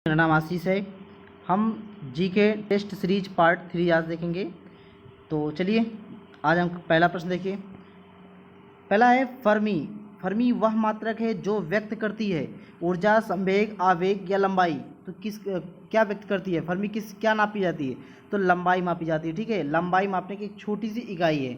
मेरा नाम आशीष है। हम जीके टेस्ट सीरीज पार्ट 3 आज देखेंगे। तो चलिए आज हम पहला प्रश्न देखिए। पहला है फर्मी। फर्मी वह मात्रक है जो व्यक्त करती है ऊर्जा, संवेग, आवेग या लंबाई। तो क्या व्यक्त करती है फर्मी? क्या नापी जाती है? तो लंबाई मापी जाती है। ठीक है, लंबाई मापने की एक छोटी सी इकाई है।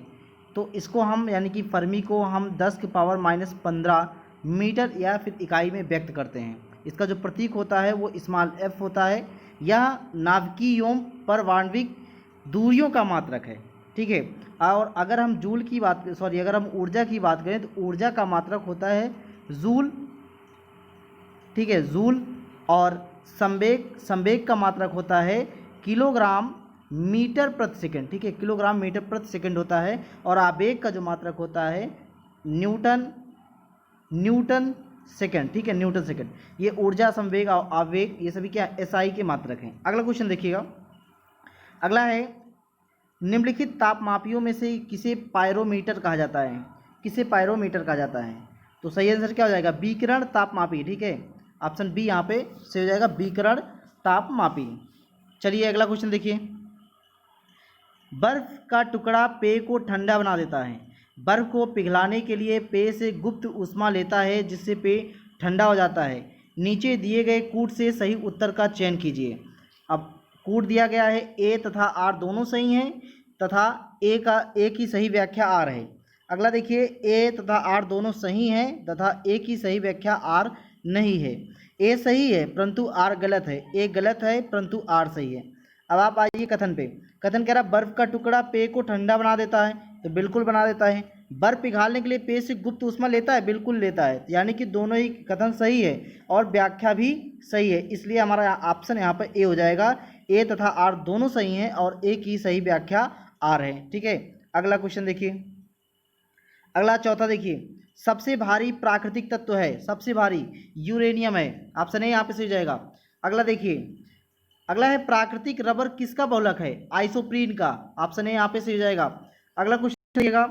तो इसको हम यानी कि फर्मी को हम 10⁻⁻15 मीटर या फिर इकाई में व्यक्त करते हैं। इसका जो प्रतीक होता है वो स्मॉल f होता है। यह नाभिकीय एवं परमाण्विक दूरियों का मात्रक है। ठीक है, और अगर हम अगर हम ऊर्जा की बात करें तो ऊर्जा का मात्रक होता है जूल। ठीक है, जूल। और संवेग का मात्रक होता है किलोग्राम मीटर प्रति सेकंड। ठीक है, किलोग्राम मीटर प्रति सेकंड होता है। और आवेग का जो मात्रक होता है न्यूटन सेकंड। ठीक है, न्यूटन सेकंड। ये ऊर्जा, संवेग और आवेग ये सभी क्या एसआई के मात्रक हैं। अगला क्वेश्चन देखिएगा। अगला है निम्नलिखित तापमापियों में से किसे पायरोमीटर कहा जाता है? किसे पायरोमीटर कहा जाता है? तो सही आंसर क्या हो जाएगा? विकिरण तापमापी। ठीक है, ऑप्शन बी यहाँ पे सही हो जाएगा, विकिरण तापमापी। चलिए अगला क्वेश्चन देखिए। बर्फ का टुकड़ा पेय को ठंडा बना देता है। बर्फ को पिघलाने के लिए पेय से गुप्त ऊष्मा लेता है जिससे पेय ठंडा हो जाता है। नीचे दिए गए कूट से सही उत्तर का चयन कीजिए। अब कूट दिया गया है, ए तथा आर दोनों सही हैं तथा ए की सही व्याख्या आर है। अगला देखिए, ए तथा आर दोनों सही हैं तथा ए की सही व्याख्या आर नहीं है। ए सही है परंतु आर गलत है, ए गलत है परंतु आर सही है। अब आप आइए कथन पे। कथन कह रहा बर्फ का टुकड़ा पेय को ठंडा बना देता है, तो बिल्कुल बना देता है। बर्फ पिघालने के लिए पेय से गुप्त ऊष्मा लेता है, बिल्कुल लेता है। यानी कि दोनों ही कथन सही है और व्याख्या भी सही है, इसलिए हमारा ऑप्शन यहाँ पर ए हो जाएगा। ए तथा आर दोनों सही हैं और ए की सही व्याख्या आर है। ठीक है, अगला क्वेश्चन देखिए। अगला चौथा देखिए। सबसे भारी प्राकृतिक तत्व है, सबसे भारी यूरेनियम है। ऑप्शन ए यहाँ पे सही हो जाएगा। अगला देखिए, अगला है प्राकृतिक रबर किसका बहुलक है? आइसोप्रीन का। ऑप्शन ए यहाँ पे सही हो जाएगा। अगला क्वेश्चन देखिएगा,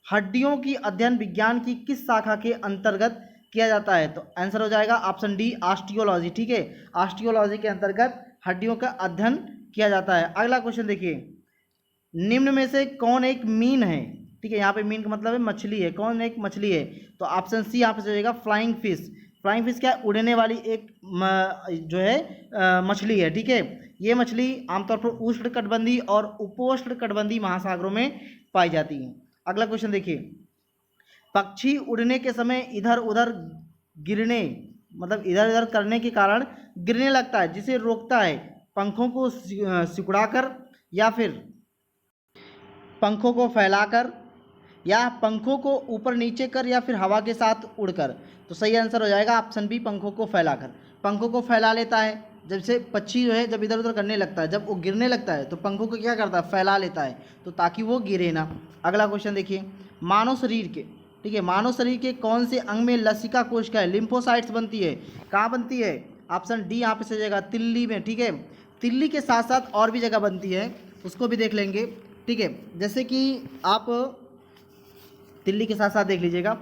हड्डियों की अध्ययन विज्ञान की किस शाखा के अंतर्गत किया जाता है? तो आंसर हो जाएगा ऑप्शन डी, ऑस्टियोलॉजी। ठीक है, ऑस्टियोलॉजी के अंतर्गत हड्डियों का अध्ययन किया जाता है। अगला क्वेश्चन देखिए, निम्न में से कौन एक मीन है? ठीक है, यहाँ पे मीन का मतलब है मछली है। कौन एक मछली है? तो ऑप्शन सी यहाँ पे जाएगा, फ्लाइंग फिश। फ्लाइंग फिश क्या है? उड़ने वाली एक जो है मछली है। ठीक है, ये मछली आमतौर पर उष्णकटिबंधीय और उपोष्णकटिबंधीय महासागरों में पाई जाती है। अगला क्वेश्चन देखिए, पक्षी उड़ने के समय इधर उधर गिरने मतलब इधर उधर करने के कारण गिरने लगता है, जिसे रोकता है पंखों को सिकुड़ाकर या फिर पंखों को फैलाकर या पंखों को ऊपर नीचे कर या फिर हवा के साथ उड़कर। तो सही आंसर हो जाएगा ऑप्शन बी, पंखों को फैलाकर। पंखों को फैला लेता है, जैसे पक्षी जो है जब इधर उधर करने लगता है, जब वो गिरने लगता है तो पंखों को क्या करता है? फैला लेता है, तो ताकि वो गिरे ना। अगला क्वेश्चन देखिए, मानव शरीर के ठीक है मानव शरीर के कौन से अंग में लसिका कोशिकाएं लिम्फोसाइट्स बनती है? कहाँ बनती है? ऑप्शन डी यहाँ पे सही जाएगा, तिल्ली में। ठीक है, तिल्ली के साथ साथ और भी जगह बनती है, उसको भी देख लेंगे। ठीक है, जैसे कि आप तिल्ली के साथ साथ देख लीजिएगा।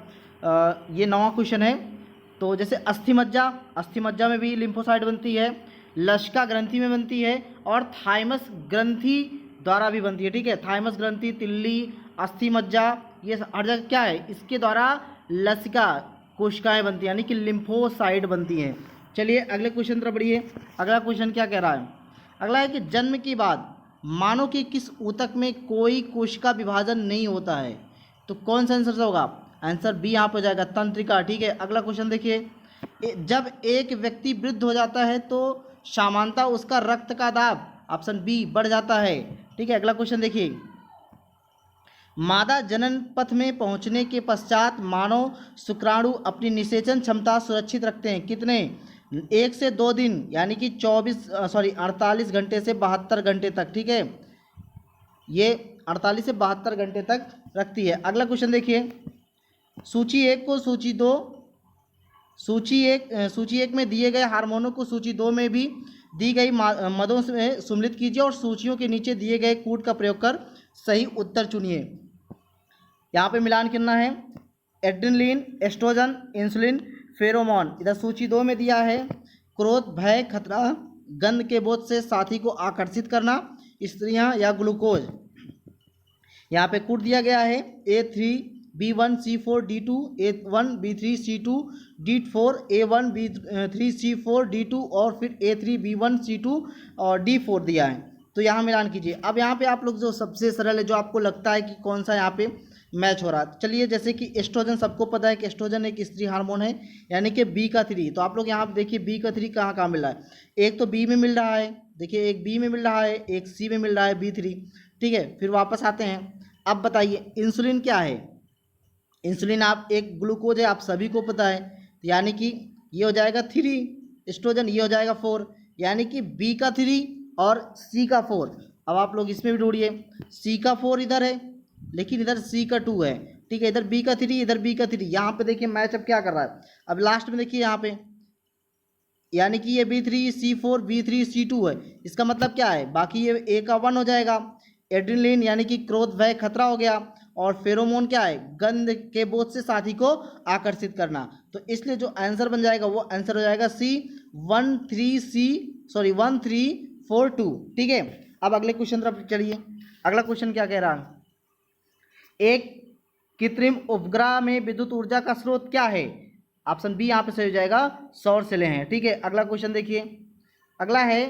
ये 9वां क्वेश्चन है। तो जैसे अस्थि मज्जा में भी लिम्फोसाइट बनती है, लसिका ग्रंथि में बनती है और थाइमस ग्रंथि द्वारा भी बनती है। ठीक है, थाइमस ग्रंथि, तिल्ली, अस्थि मज्जा, ये हर जगह क्या है? इसके द्वारा लसिका कोशिकाएं बनती है, यानी कि लिम्फोसाइट बनती हैं। चलिए अगले क्वेश्चन तरफ बढ़िए। अगला क्वेश्चन क्या कह रहा है? अगला है कि जन्म के बाद मानव के किस ऊतक में कोई कोशिका विभाजन नहीं होता है? तो कौन सा आंसर होगा? आंसर बी यहाँ पर हो जाएगा, तंत्रिका। ठीक है, अगला क्वेश्चन देखिए, जब एक व्यक्ति वृद्ध हो जाता है तो सामान्यतः उसका रक्त का दाब ऑप्शन बी बढ़ जाता है। ठीक है, अगला क्वेश्चन देखिए, मादा जनन पथ में पहुंचने के पश्चात मानव शुक्राणु अपनी निषेचन क्षमता सुरक्षित रखते हैं कितने? 1 से 2 दिन, यानी कि 48 घंटे से 72 घंटे तक। ठीक है, ये 48 से 72 घंटे तक रखती है। अगला क्वेश्चन देखिए, सूची एक को सूची दो सूची एक में दिए गए हार्मोनों को सूची 2 में भी दी गई मदों में सम्मिलित कीजिए और सूचियों के नीचे दिए गए कूट का प्रयोग कर सही उत्तर चुनिए। यहाँ पे मिलान करना है, एड्रेनलिन, एस्ट्रोजन, इंसुलिन, फेरोमोन। इधर सूची 2 में दिया है क्रोध, भय, खतरा, गंध के बोध से साथी को आकर्षित करना, स्त्रियां या ग्लूकोज। यहाँ पे कोड दिया गया है A3B1C4D2 A1B3C2 D4 A1B3C4D2 और फिर A3B1C2 और D4 दिया है। तो यहाँ मिलान कीजिए। अब यहाँ पे आप लोग जो सबसे सरल है, जो आपको लगता है कि कौन सा यहाँ पे मैच हो रहा है, चलिए जैसे कि एस्ट्रोजन, सबको पता है कि एस्ट्रोजन एक स्त्री हार्मोन है, यानी कि बी का 3। तो आप लोग यहाँ पे देखिए बी का 3 कहाँ कहाँ मिल रहा है। एक तो बी में मिल रहा है, देखिए एक बी में मिल रहा है, एक सी में मिल रहा है B3। ठीक है, फिर वापस आते हैं। अब बताइए इंसुलिन क्या है। इंसुलिन आप एक ग्लूकोज है, आप सभी को पता है, यानी कि ये हो जाएगा 3 एस्ट्रोजन, ये हो जाएगा 4, यानी कि बी का 3 और सी का 4। अब आप लोग इसमें भी ढूंढिए, सी का 4 इधर है लेकिन इधर सी का 2 है। ठीक है, इधर बी का 3, इधर बी का 3। यहाँ पे देखिए मैच अब क्या कर रहा है। अब लास्ट में देखिए यहाँ पे, यानी कि ये B3C4 B3C2 है। इसका मतलब क्या है, बाकी ये A का 1 हो जाएगा। एड्रेनलिन यानी कि क्रोध, भय, खतरा हो गया। और फेरोमोन क्या है, गंध के बोध से साथी को आकर्षित करना। तो इसलिए जो आंसर बन जाएगा वो आंसर हो जाएगा C1342। ठीक है, अब अगले क्वेश्चन तरफ चलिए। अगला क्वेश्चन क्या कह रहा है, एक कृत्रिम उपग्रह में विद्युत ऊर्जा का स्रोत क्या है। ऑप्शन बी यहाँ पे सही हो जाएगा, सौर सेलें हैं। ठीक है, अगला क्वेश्चन देखिए। अगला है,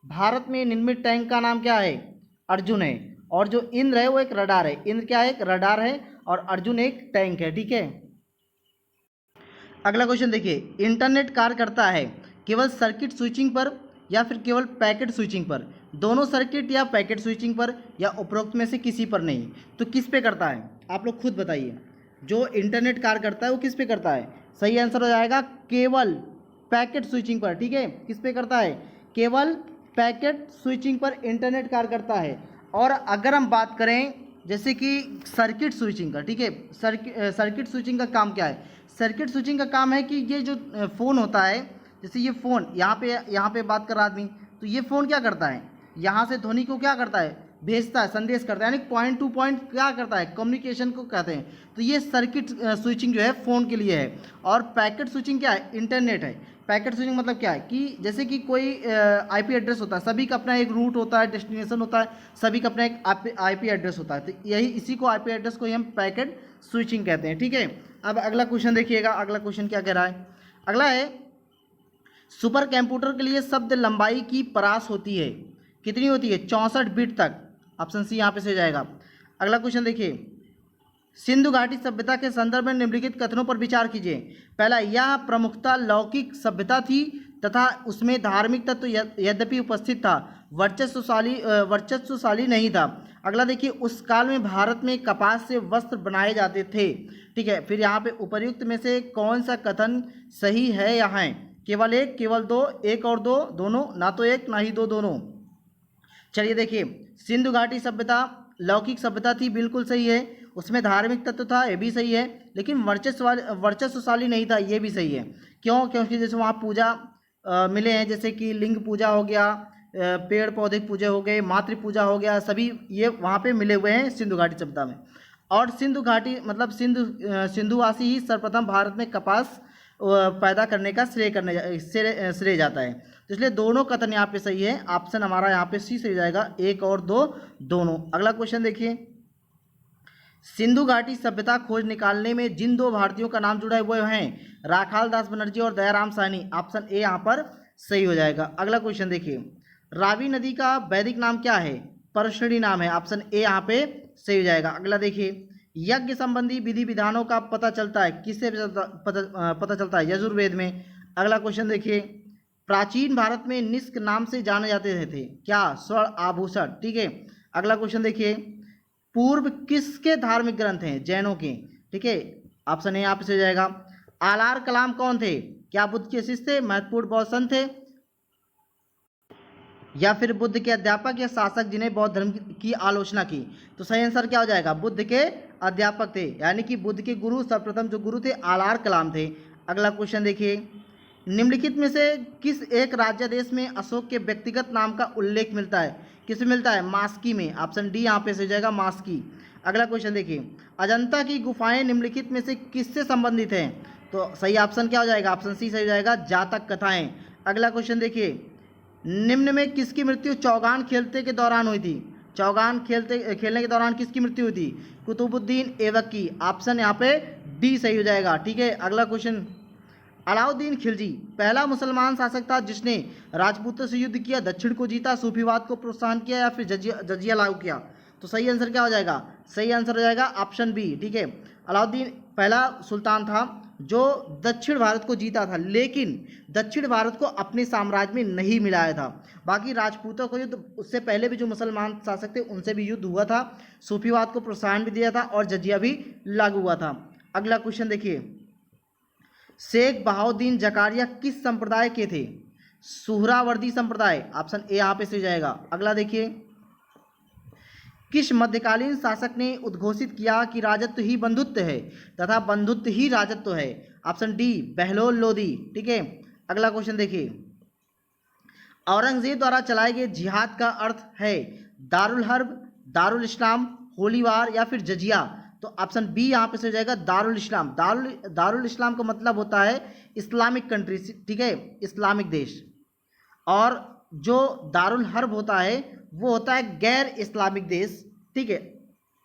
भारत में निर्मित टैंक का नाम क्या है। अर्जुन है, और जो इंद्र है वो एक रडार है। इंद्र क्या है, एक रडार है, और अर्जुन एक टैंक है। ठीक है, अगला क्वेश्चन देखिए। इंटरनेट कार्य करता है केवल सर्किट स्विचिंग पर या फिर केवल पैकेट स्विचिंग पर। दोनों सर्किट या पैकेट स्विचिंग पर, या उपरोक्त में से किसी पर नहीं। तो किस पे करता है, आप लोग खुद बताइए। जो इंटरनेट कार्य करता है वो किस पे करता है, सही आंसर हो जाएगा केवल पैकेट स्विचिंग पर। ठीक है, किस पे करता है, केवल पैकेट स्विचिंग पर इंटरनेट कार्य करता है। और अगर हम बात करें जैसे कि सर्किट स्विचिंग का, ठीक है, सर्किट स्विचिंग का काम क्या है। सर्किट स्विचिंग का काम है कि ये जो फ़ोन होता है, जैसे ये फ़ोन यहाँ पे बात कर रहा आदमी, तो ये फ़ोन क्या करता है, यहाँ से ध्वनि को क्या करता है, भेजता है, संदेश करता है, यानी पॉइंट टू पॉइंट क्या करता है, कम्युनिकेशन को कहते हैं। तो ये सर्किट स्विचिंग जो है फ़ोन के लिए है। और पैकेट स्विचिंग क्या है, इंटरनेट है। पैकेट स्विचिंग मतलब क्या है कि जैसे कि कोई आईपी एड्रेस होता है, सभी का अपना एक रूट होता है, डेस्टिनेशन होता है, सभी का अपना एक आईपी एड्रेस होता है। तो यही इसी को आईपी एड्रेस को ही हम पैकेट स्विचिंग कहते हैं। ठीक है, अब अगला क्वेश्चन देखिएगा। अगला क्वेश्चन क्या कह रहा है, अगला है, सुपर कंप्यूटर के लिए शब्द लंबाई की परास होती है, कितनी होती है, 64 बिट तक। ऑप्शन सी यहाँ पे से जाएगा। अगला क्वेश्चन देखिए, सिंधु घाटी सभ्यता के संदर्भ में निम्नलिखित कथनों पर विचार कीजिए। पहला, यह प्रमुखता लौकिक सभ्यता थी तथा उसमें धार्मिक तत्व यद्यपि उपस्थित था, वर्चस्वशाली नहीं था। अगला देखिए, उस काल में भारत में कपास से वस्त्र बनाए जाते थे। ठीक है, फिर यहाँ पे उपर्युक्त में से कौन सा कथन सही है या है, केवल एक, केवल दो, एक और दो, दोनों, ना तो एक ना ही दो, दोनों। चलिए देखिए, सिंधु घाटी सभ्यता लौकिक सभ्यता थी, बिल्कुल सही है। उसमें धार्मिक तत्व था, ये भी सही है। लेकिन वर्चस्वशाली नहीं था, ये भी सही है। क्यों, क्योंकि जैसे वहाँ पूजा मिले हैं, जैसे कि लिंग पूजा हो गया, पेड़ पौधे पूजा हो गए, मातृ पूजा हो गया, सभी ये वहाँ पे मिले हुए हैं सिंधु घाटी सभ्यता में। और सिंधु घाटी मतलब सिंधुवासी ही सर्वप्रथम भारत में कपास पैदा करने का श्रेय जाता है। तो इसलिए दोनों कथन यहाँ पे सही है। ऑप्शन हमारा यहाँ पे सी सही जाएगा, एक और दो, दोनों। अगला क्वेश्चन देखिए, सिंधु घाटी सभ्यता खोज निकालने में जिन दो भारतीयों का नाम जुड़ा है वो हैं राखाल दास बनर्जी और दयाराम साहनी। ऑप्शन ए यहाँ पर सही हो जाएगा। अगला क्वेश्चन देखिए, रावी नदी का वैदिक नाम क्या है, परश्रणी नाम है। ऑप्शन ए यहाँ पे सही हो जाएगा। अगला देखिए, यज्ञ संबंधी विधि विधानों का पता चलता है किससे पता चलता है, यजुर्वेद में। अगला क्वेश्चन देखिए, प्राचीन भारत में निष्क नाम से जाने जाते थे क्या, स्वर्ण आभूषण। ठीक है, अगला क्वेश्चन देखिए, पूर्व किसके धार्मिक ग्रंथ हैं, जैनों के। ठीक है, ऑप्शन ए यहाँ पे से जाएगा। आलार कलाम कौन थे, क्या बुद्ध के शिष्य थे, महत्वपूर्ण बौद्ध संत थे, या फिर बुद्ध के अध्यापक या शासक जिन्हें बौद्ध धर्म की आलोचना की। तो सही आंसर क्या हो जाएगा, बुद्ध के अध्यापक थे, यानी कि बुद्ध के गुरु, सर्वप्रथम जो गुरु थे आलार कलाम थे। अगला क्वेश्चन देखिए, निम्नलिखित में से किस एक राज्य देश में अशोक के व्यक्तिगत नाम का उल्लेख मिलता है, किस में मिलता है, मास्की में। ऑप्शन डी यहाँ पे से जाएगा, मास्की। अगला क्वेश्चन देखिए, अजंता की गुफाएं निम्नलिखित में से किससे संबंधित हैं। तो सही ऑप्शन क्या हो जाएगा, ऑप्शन सी सही हो जाएगा, जातक कथाएं। अगला क्वेश्चन देखिए, निम्न में किसकी मृत्यु चौगान खेलते के दौरान हुई थी? चौगान खेलने के दौरान किसकी मृत्यु हुई थी? कुतुबुद्दीन ऐबक की। ऑप्शन यहाँ पे डी सही हो जाएगा। ठीक है, अगला क्वेश्चन, अलाउद्दीन खिलजी पहला मुसलमान शासक था जिसने राजपूतों से युद्ध किया, दक्षिण को जीता, सूफीवाद को प्रोत्साहन किया या फिर जजिया लागू किया? तो सही आंसर क्या हो जाएगा? सही आंसर हो जाएगा ऑप्शन बी। ठीक है, अलाउद्दीन पहला सुल्तान था जो दक्षिण भारत को जीता था, लेकिन दक्षिण भारत को अपने साम्राज्य में नहीं मिलाया था। बाकी राजपूतों को युद्ध, उससे पहले भी जो मुसलमान शासक थे उनसे भी युद्ध हुआ था, सूफीवाद को प्रोत्साहन भी दिया था और जजिया भी लागू हुआ था। अगला क्वेश्चन देखिए, शेख बहाउद्दीन जकारिया किस संप्रदाय के थे? सुहरावर्दी संप्रदाय। ऑप्शन ए यहाँ पे सही जाएगा। अगला देखिए, किस मध्यकालीन शासक ने उद्घोषित किया कि राजत्व ही बंधुत्व है तथा बंधुत्व ही राजत्व है? Option D Bahlol Lodi. ठीक है, अगला क्वेश्चन देखिए, औरंगजेब द्वारा चलाए गए जिहाद का अर्थ है दारुल हर्ब, दारुल इस्लाम, होलीवार या फिर जजिया? तो ऑप्शन बी यहाँ पे से हो जाएगा दारुल इस्लाम। दारुल इस्लाम का मतलब होता है इस्लामिक कंट्री। ठीक है, इस्लामिक देश। और जो दारुल हर्ब होता है वो होता है गैर इस्लामिक देश। ठीक है,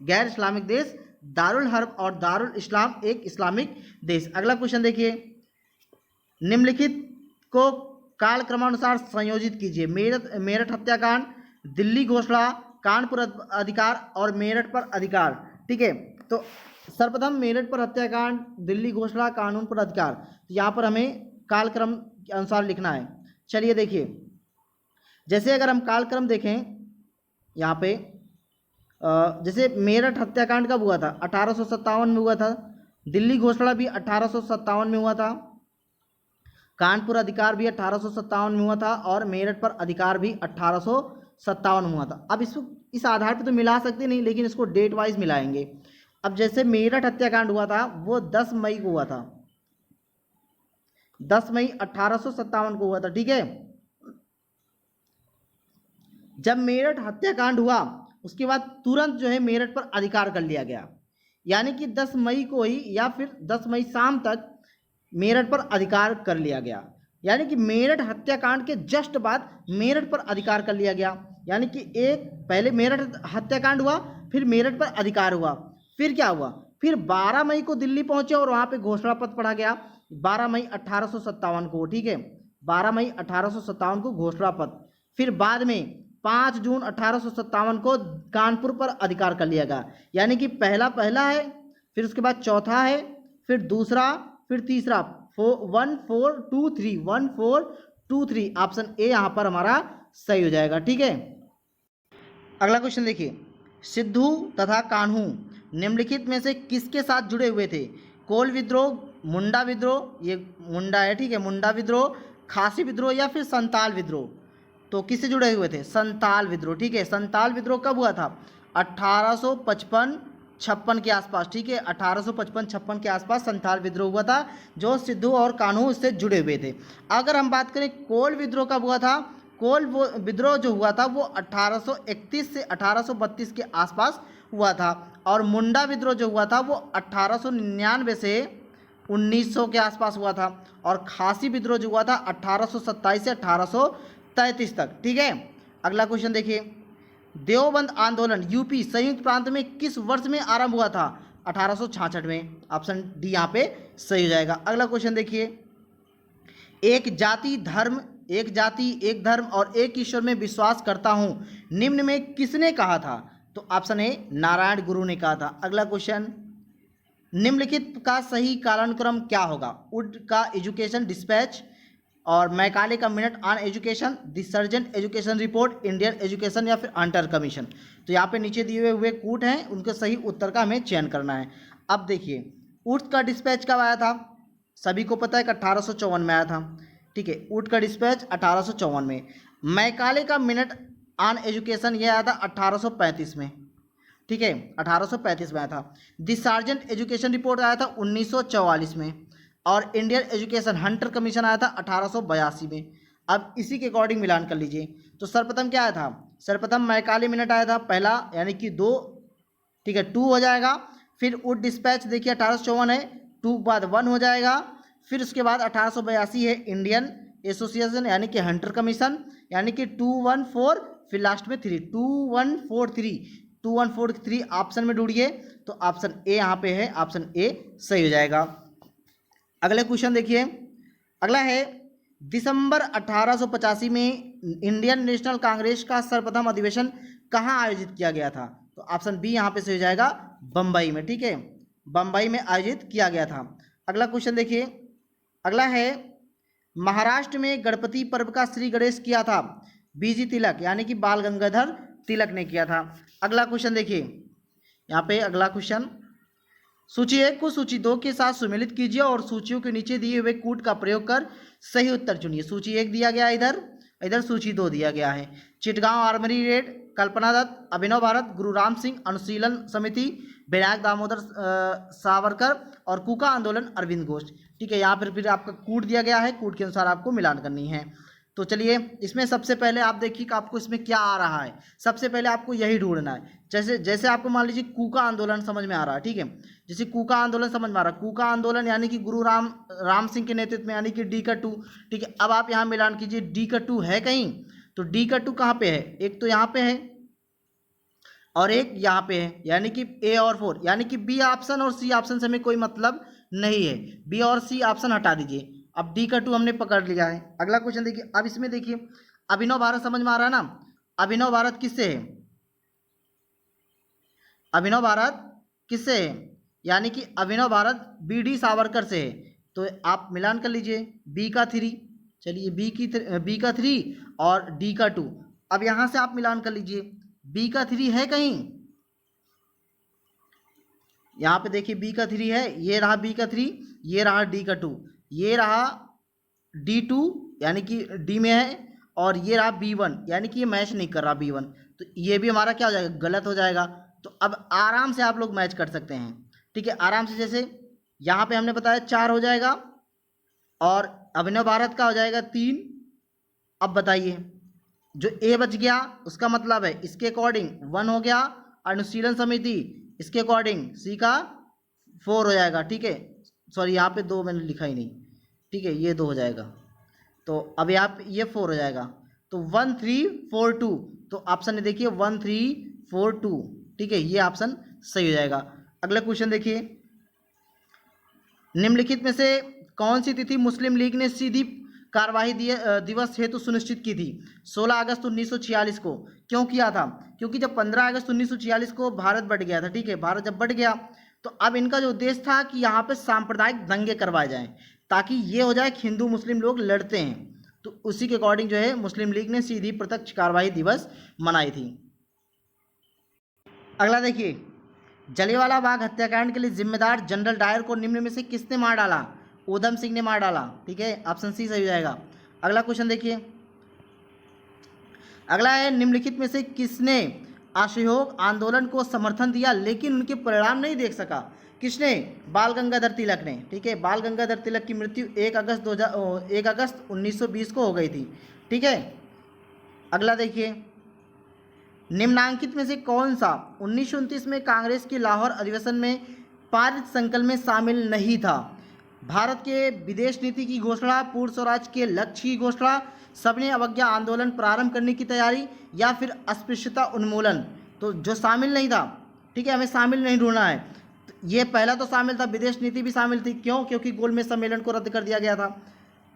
गैर इस्लामिक देश दारुल हर्ब और दारुल इस्लाम एक इस्लामिक देश। अगला क्वेश्चन देखिए, निम्नलिखित को कालक्रमानुसार संयोजित कीजिए। मेरठ हत्याकांड, दिल्ली घोषणा, कानपुर अधिकार और मेरठ पर अधिकार। ठीक है, तो सर्वप्रथम मेरठ पर हत्याकांड, दिल्ली घोषणा, कानून पर अधिकार, तो यहाँ पर हमें कालक्रम के अनुसार लिखना है। चलिए देखिए, जैसे अगर हम कालक्रम देखें यहाँ पे, जैसे मेरठ हत्याकांड कब हुआ था? 1857 में हुआ था। दिल्ली घोषणा भी 1857 में हुआ था। कानपुर अधिकार भी 1857 में हुआ था और मेरठ पर अधिकार भी 1857 में हुआ था। अब इसको इस आधार पर तो मिला सकते नहीं, लेकिन इसको डेट वाइज मिलाएंगे। अब जैसे मेरठ हत्याकांड हुआ था वो 10 मई को हुआ था, 10 मई 1857 को हुआ था। ठीक है, जब मेरठ हत्याकांड हुआ उसके बाद तुरंत जो है मेरठ पर अधिकार कर लिया गया, यानी कि 10 मई को ही या फिर 10 मई शाम तक मेरठ पर अधिकार कर लिया गया। यानी कि मेरठ हत्याकांड के जस्ट बाद मेरठ पर अधिकार कर लिया गया। यानी कि एक पहले मेरठ हत्याकांड हुआ, फिर मेरठ पर अधिकार हुआ, फिर क्या हुआ, फिर 12 मई को दिल्ली पहुंचे और वहां पे घोषणा पत्र पढ़ा गया 12 मई 1857 को। ठीक है, 12 मई 1857 को घोषणा पत्र, फिर बाद में 5 जून 1857 को कानपुर पर अधिकार कर लिया गया। यानी कि पहला है, फिर उसके बाद चौथा है, फिर दूसरा, फिर तीसरा। 1 4 2 3, 1 4 2 3, ऑप्शन ए यहाँ पर हमारा सही हो जाएगा। ठीक है, अगला क्वेश्चन देखिए, सिद्धू तथा कान्हू निम्नलिखित में से किसके साथ जुड़े हुए थे? कोल विद्रोह, मुंडा विद्रोह, ये मुंडा है, ठीक है, मुंडा विद्रोह, खासी विद्रोह या फिर संताल विद्रोह? तो किससे जुड़े हुए थे? संताल विद्रोह। ठीक है, संताल विद्रोह कब हुआ था? 1855-56 के आसपास। ठीक है, 1855-56 के आसपास संताल विद्रोह हुआ था, जो सिद्धू और कान्हू इससे जुड़े हुए थे। अगर हम बात करें कोल विद्रोह कब हुआ था, कोल विद्रोह जो हुआ था वो 1831 से 1832 के आसपास हुआ था, और मुंडा विद्रोह जो हुआ था वो 1899 से 1900 के आसपास हुआ था, और खासी विद्रोह जो हुआ था 1827 से 1833 तक। ठीक है, अगला क्वेश्चन देखिए, देवबंद आंदोलन यूपी संयुक्त प्रांत में किस वर्ष में आरंभ हुआ था? 1866 में। ऑप्शन डी यहाँ पे सही हो जाएगा। अगला क्वेश्चन देखिए, एक जाति एक धर्म और एक ईश्वर में विश्वास करता हूँ निम्न में किसने कहा था? तो ऑप्शन ए नारायण गुरु ने कहा था। अगला क्वेश्चन, निम्नलिखित का सही कालानुक्रम क्या होगा? वुड का एजुकेशन डिस्पैच, और मैकाले का minute on education, the sergeant education report, Indian education या फिर हंटर कमीशन? तो यहाँ पे नीचे दिए हुए कूट हैं, उनके सही उत्तर का हमें चयन करना है। अब देखिए, वुड का डिस्पैच कब आया था? सभी को पता है कि 1854 में आया था। ठीक है, वुड का डिस्पैच 1854 में। मैकाले का मिनट ऑन एजुकेशन ये आया था 1835 में। ठीक है, 1835 में आया था। द सार्जेंट एजुकेशन रिपोर्ट आया था 1944 में, और इंडियन एजुकेशन हंटर कमीशन आया था 1882 में। अब इसी के अकॉर्डिंग मिलान कर लीजिए। तो सर्वप्रथम क्या आया था? सर्वप्रथम मैकाले मिनट आया था पहला, यानी कि 2। ठीक है, 2 हो जाएगा। फिर वुड डिस्पैच देखिए 1854 है, 2 बाद 1 हो जाएगा। फिर उसके बाद 1882 है इंडियन एसोसिएशन यानी कि हंटर कमीशन, यानी कि 214, फिर लास्ट में 3, 2143 ऑप्शन में ढूंढिए। तो ऑप्शन ए यहाँ पे है, ऑप्शन ए सही हो जाएगा। अगले क्वेश्चन देखिए, अगला है दिसंबर 1885 में इंडियन नेशनल कांग्रेस का सर्वप्रथम अधिवेशन कहाँ आयोजित किया गया था? तो ऑप्शन बी यहाँ पे सही हो जाएगा, बम्बई में। ठीक है, बम्बई में आयोजित किया गया था। अगला क्वेश्चन देखिए, अगला है महाराष्ट्र में गणपति पर्व का श्री गणेश किया था बीजी तिलक यानी कि बाल गंगाधर तिलक ने किया था। अगला क्वेश्चन देखिए, यहाँ पे अगला क्वेश्चन, सूची 1 को सूची 2 के साथ सुमेलित कीजिए और सूचियों के नीचे दिए हुए कूट का प्रयोग कर सही उत्तर चुनिए। सूची 1 दिया गया इधर, इधर सूची 2 दिया गया है। चिटगांव आर्मरी रेड, कल्पना दत्त, अभिनव भारत, गुरु राम सिंह अनुशीलन समिति, विनायक दामोदर सावरकर और कूका आंदोलन अरविंद घोष। ठीक है, यहाँ पर फिर आपका कूट दिया गया है, कूट के अनुसार आपको मिलान करनी है। तो चलिए इसमें सबसे पहले आप देखिए कि आपको इसमें क्या आ रहा है। सबसे पहले आपको यही ढूंढना है। जैसे आपको मान लीजिए कूका आंदोलन समझ में आ रहा है। ठीक है, जैसे कूका आंदोलन समझ में आ रहा है, कूका आंदोलन यानी कि गुरु राम सिंह के नेतृत्व में, यानी कि डी का 2। ठीक है, अब आप यहाँ मिलान कीजिए, डी का 2 है कहीं? तो डी का 2 कहाँ पे है? एक तो यहाँ पे है और एक यहाँ पे है, यानी कि ए और 4, यानी कि बी ऑप्शन और सी ऑप्शन से हमें कोई मतलब नहीं है। बी और सी ऑप्शन हटा दीजिए। अब डी का 2 हमने पकड़ लिया है। अगला क्वेश्चन देखिए, अब इसमें देखिए अभिनव भारत समझ में आ रहा है ना? अभिनव भारत किससे है? अभिनव भारत किससे है? यानी कि अभिनव भारत बी डी सावरकर से है। तो आप मिलान कर लीजिए, बी का 3, चलिए बी का 3 और डी का 2। अब यहाँ से आप मिलान कर लीजिए, बी का 3 है कहीं? यहाँ पे देखिए बी का 3 है, ये रहा बी का 3, ये रहा डी का 2, ये रहा D2 यानी कि डी में है, और ये रहा B1 यानी कि ये मैच नहीं कर रहा B1। तो ये भी हमारा क्या हो जाएगा? गलत हो जाएगा। तो अब आराम से आप लोग मैच कर सकते हैं। ठीक है, आराम से, जैसे यहाँ पे हमने बताया 4 हो जाएगा और अभिनव भारत का हो जाएगा 3। अब बताइए, जो ए बच गया उसका मतलब है इसके अकॉर्डिंग 1 हो गया, अनुशीलन समिति इसके अकॉर्डिंग सी का 4 हो जाएगा। ठीक है, सॉरी यहाँ पे 2 मैंने लिखा ही नहीं। ठीक है, ये 2 हो जाएगा। तो अब यहाँ पे ये 4 हो जाएगा। तो 1 3 4 2, तो ऑप्शन में देखिए 1 3 4 2। ठीक है, ये ऑप्शन सही हो जाएगा। अगला क्वेश्चन देखिए, निम्नलिखित में से कौन सी तिथि मुस्लिम लीग ने सीधी कार्यवाही दिवस हेतु सुनिश्चित की थी? 16 अगस्त 1946 को। क्यों किया था? क्योंकि जब 15 अगस्त 1946 को भारत बट गया था। ठीक है, भारत जब बट गया तो अब इनका जो उद्देश्य था कि यहाँ पे सांप्रदायिक दंगे करवाए जाएं, ताकि ये हो जाए कि हिंदू मुस्लिम लोग लड़ते हैं। तो उसी के अकॉर्डिंग जो है मुस्लिम लीग ने सीधी प्रत्यक्ष कार्यवाही दिवस मनाई थी। अगला देखिए, जलियांवाला बाग हत्याकांड के लिए जिम्मेदार जनरल डायर को निम्न में से किसने मार डाला? उधम सिंह ने मार डाला। ठीक है, ऑप्शन सी सही हो जाएगा। अगला क्वेश्चन देखिए, अगला है निम्नलिखित में से किसने असहयोग आंदोलन को समर्थन दिया लेकिन उनके परिणाम नहीं देख सका? किसने? बाल गंगाधर तिलक ने। ठीक है, बाल गंगाधर तिलक की मृत्यु 1 अगस्त 1920 को हो गई थी। ठीक है, अगला देखिए, निम्नांकित में से कौन सा 1929 में कांग्रेस के लाहौर अधिवेशन में पारित संकल्प में शामिल नहीं था? भारत के विदेश नीति की घोषणा, पूर्ण स्वराज के लक्ष्य की घोषणा, सबने अवज्ञा आंदोलन प्रारंभ करने की तैयारी, या फिर अस्पृश्यता उन्मूलन? तो जो शामिल नहीं था, ठीक है, हमें शामिल नहीं ढूंढना है। तो ये पहला तो शामिल था, विदेश नीति भी शामिल थी। क्यों? क्योंकि गोलमेज सम्मेलन को रद्द कर दिया गया था।